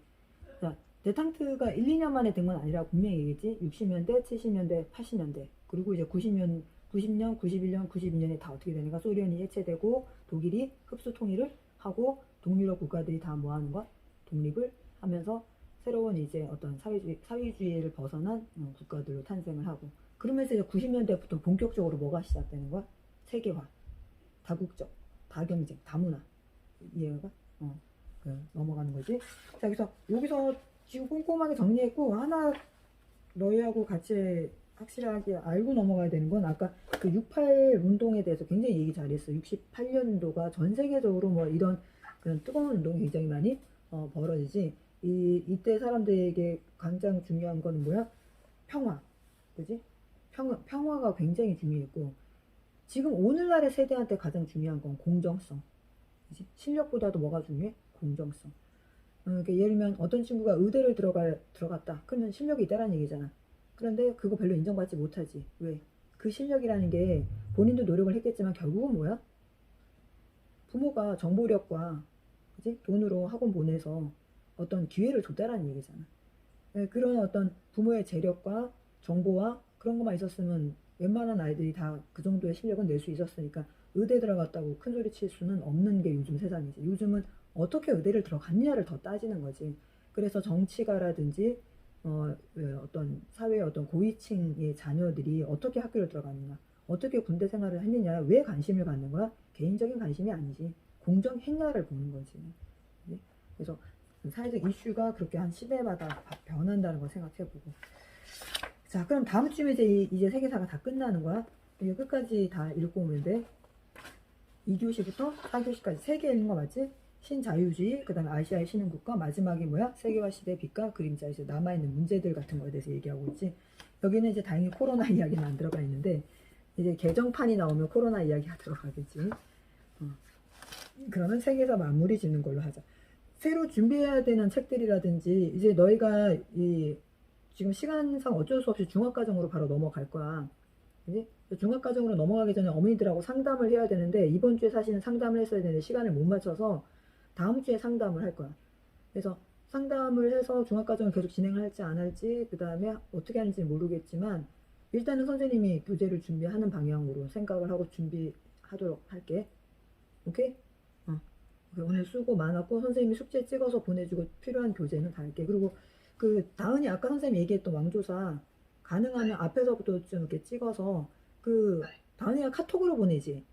A: 자, 대탕트가 1, 2년 만에 된 건 아니라 분명히 얘기했지. 60년대, 70년대, 80년대 그리고 이제 90년, 91년, 92년에 다 어떻게 되는가? 소련이 해체되고 독일이 흡수 통일을 하고 동유럽 국가들이 다 뭐 하는 거야? 독립을 하면서 새로운 이제 어떤 사회주의를 벗어난 국가들로 탄생을 하고 그러면서 이제 90년대부터 본격적으로 뭐가 시작되는 거야? 세계화, 다국적, 다경쟁, 다문화 이해가? 넘어가는 거지. 자, 그래서 여기서 지금 꼼꼼하게 정리했고 하나 너희하고 같이 확실하게 알고 넘어가야 되는 건 아까 그 68 운동에 대해서 굉장히 얘기 잘했어. 68년도가 전 세계적으로 뭐 이런 그런 뜨거운 운동이 굉장히 많이 벌어지지. 이때 사람들에게 가장 중요한 거는 뭐야? 평화. 그지? 평화가 굉장히 중요했고 지금 오늘날의 세대한테 가장 중요한 건 공정성. 그지? 실력보다도 뭐가 중요해? 공정성. 그러니까 예를 들면 어떤 친구가 의대를 들어갔다. 그러면 실력이 있다라는 얘기잖아. 그런데 그거 별로 인정받지 못하지. 왜? 그 실력이라는 게 본인도 노력을 했겠지만 결국은 뭐야? 부모가 정보력과 그치? 돈으로 학원 보내서 어떤 기회를 줬다라는 얘기잖아. 네, 그런 어떤 부모의 재력과 정보와 그런 것만 있었으면 웬만한 아이들이 다 그 정도의 실력은 낼 수 있었으니까 의대 들어갔다고 큰 소리 칠 수는 없는 게 요즘 세상이지. 요즘은 어떻게 의대를 들어갔느냐를 더 따지는 거지. 그래서 정치가라든지 어떤 사회의 어떤 고위층의 자녀들이 어떻게 학교를 들어갔느냐, 어떻게 군대 생활을 했느냐, 왜 관심을 갖는 거야? 개인적인 관심이 아니지. 공정했냐를 보는 거지. 네? 그래서 사회적 이슈가 그렇게 한 시대마다 변한다는 걸 생각해보고. 자, 그럼 다음 주에 이제 세계사가 다 끝나는 거야. 이게 끝까지 다 읽고 오면 돼. 2교시부터 4교시까지 3개 읽는 거 맞지? 신자유주의, 그 다음에 아시아의 신흥국가, 마지막이 뭐야? 세계화 시대 빛과 그림자, 이제 남아있는 문제들 같은 거에 대해서 얘기하고 있지. 여기는 이제 다행히 코로나 이야기는 안 들어가 있는데, 이제 개정판이 나오면 코로나 이야기가 들어가겠지. 그러면 세계사 마무리 짓는 걸로 하자. 새로 준비해야 되는 책들이라든지, 이제 너희가 지금 시간상 어쩔 수 없이 중학과정으로 바로 넘어갈 거야. 그지? 중학과정으로 넘어가기 전에 어머니들하고 상담을 해야 되는데, 이번 주에 사실은 상담을 했어야 되는데, 시간을 못 맞춰서 다음 주에 상담을 할 거야. 그래서 상담을 해서 중학과정을 계속 진행할지 안 할지, 그 다음에 어떻게 하는지 모르겠지만, 일단은 선생님이 교재를 준비하는 방향으로 생각을 하고 준비하도록 할게. 오케이? 오늘 수고 많았고, 선생님이 숙제 찍어서 보내주고 필요한 교재는 다 할게. 그리고 그 다은이 아까 선생님이 얘기했던 왕조사 가능하면 앞에서부터 좀 이렇게 찍어서 다은이가 카톡으로 보내지.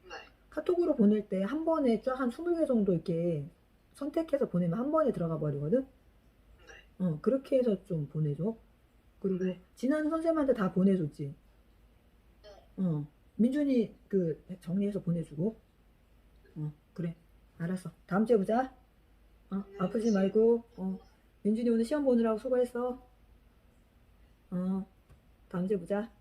C: 네.
A: 카톡으로 보낼 때 한 번에 쫙 한 20개 정도 이렇게 선택해서 보내면 한 번에 들어가 버리거든. 그렇게 해서 좀 보내줘. 그리고 지난 선생님한테 다 보내줬지. 민준이 정리해서 보내주고. 그래. 알았어. 다음 주에 보자. 아프지 말고. 민준이 오늘 시험 보느라고 수고했어. 다음 주에 보자.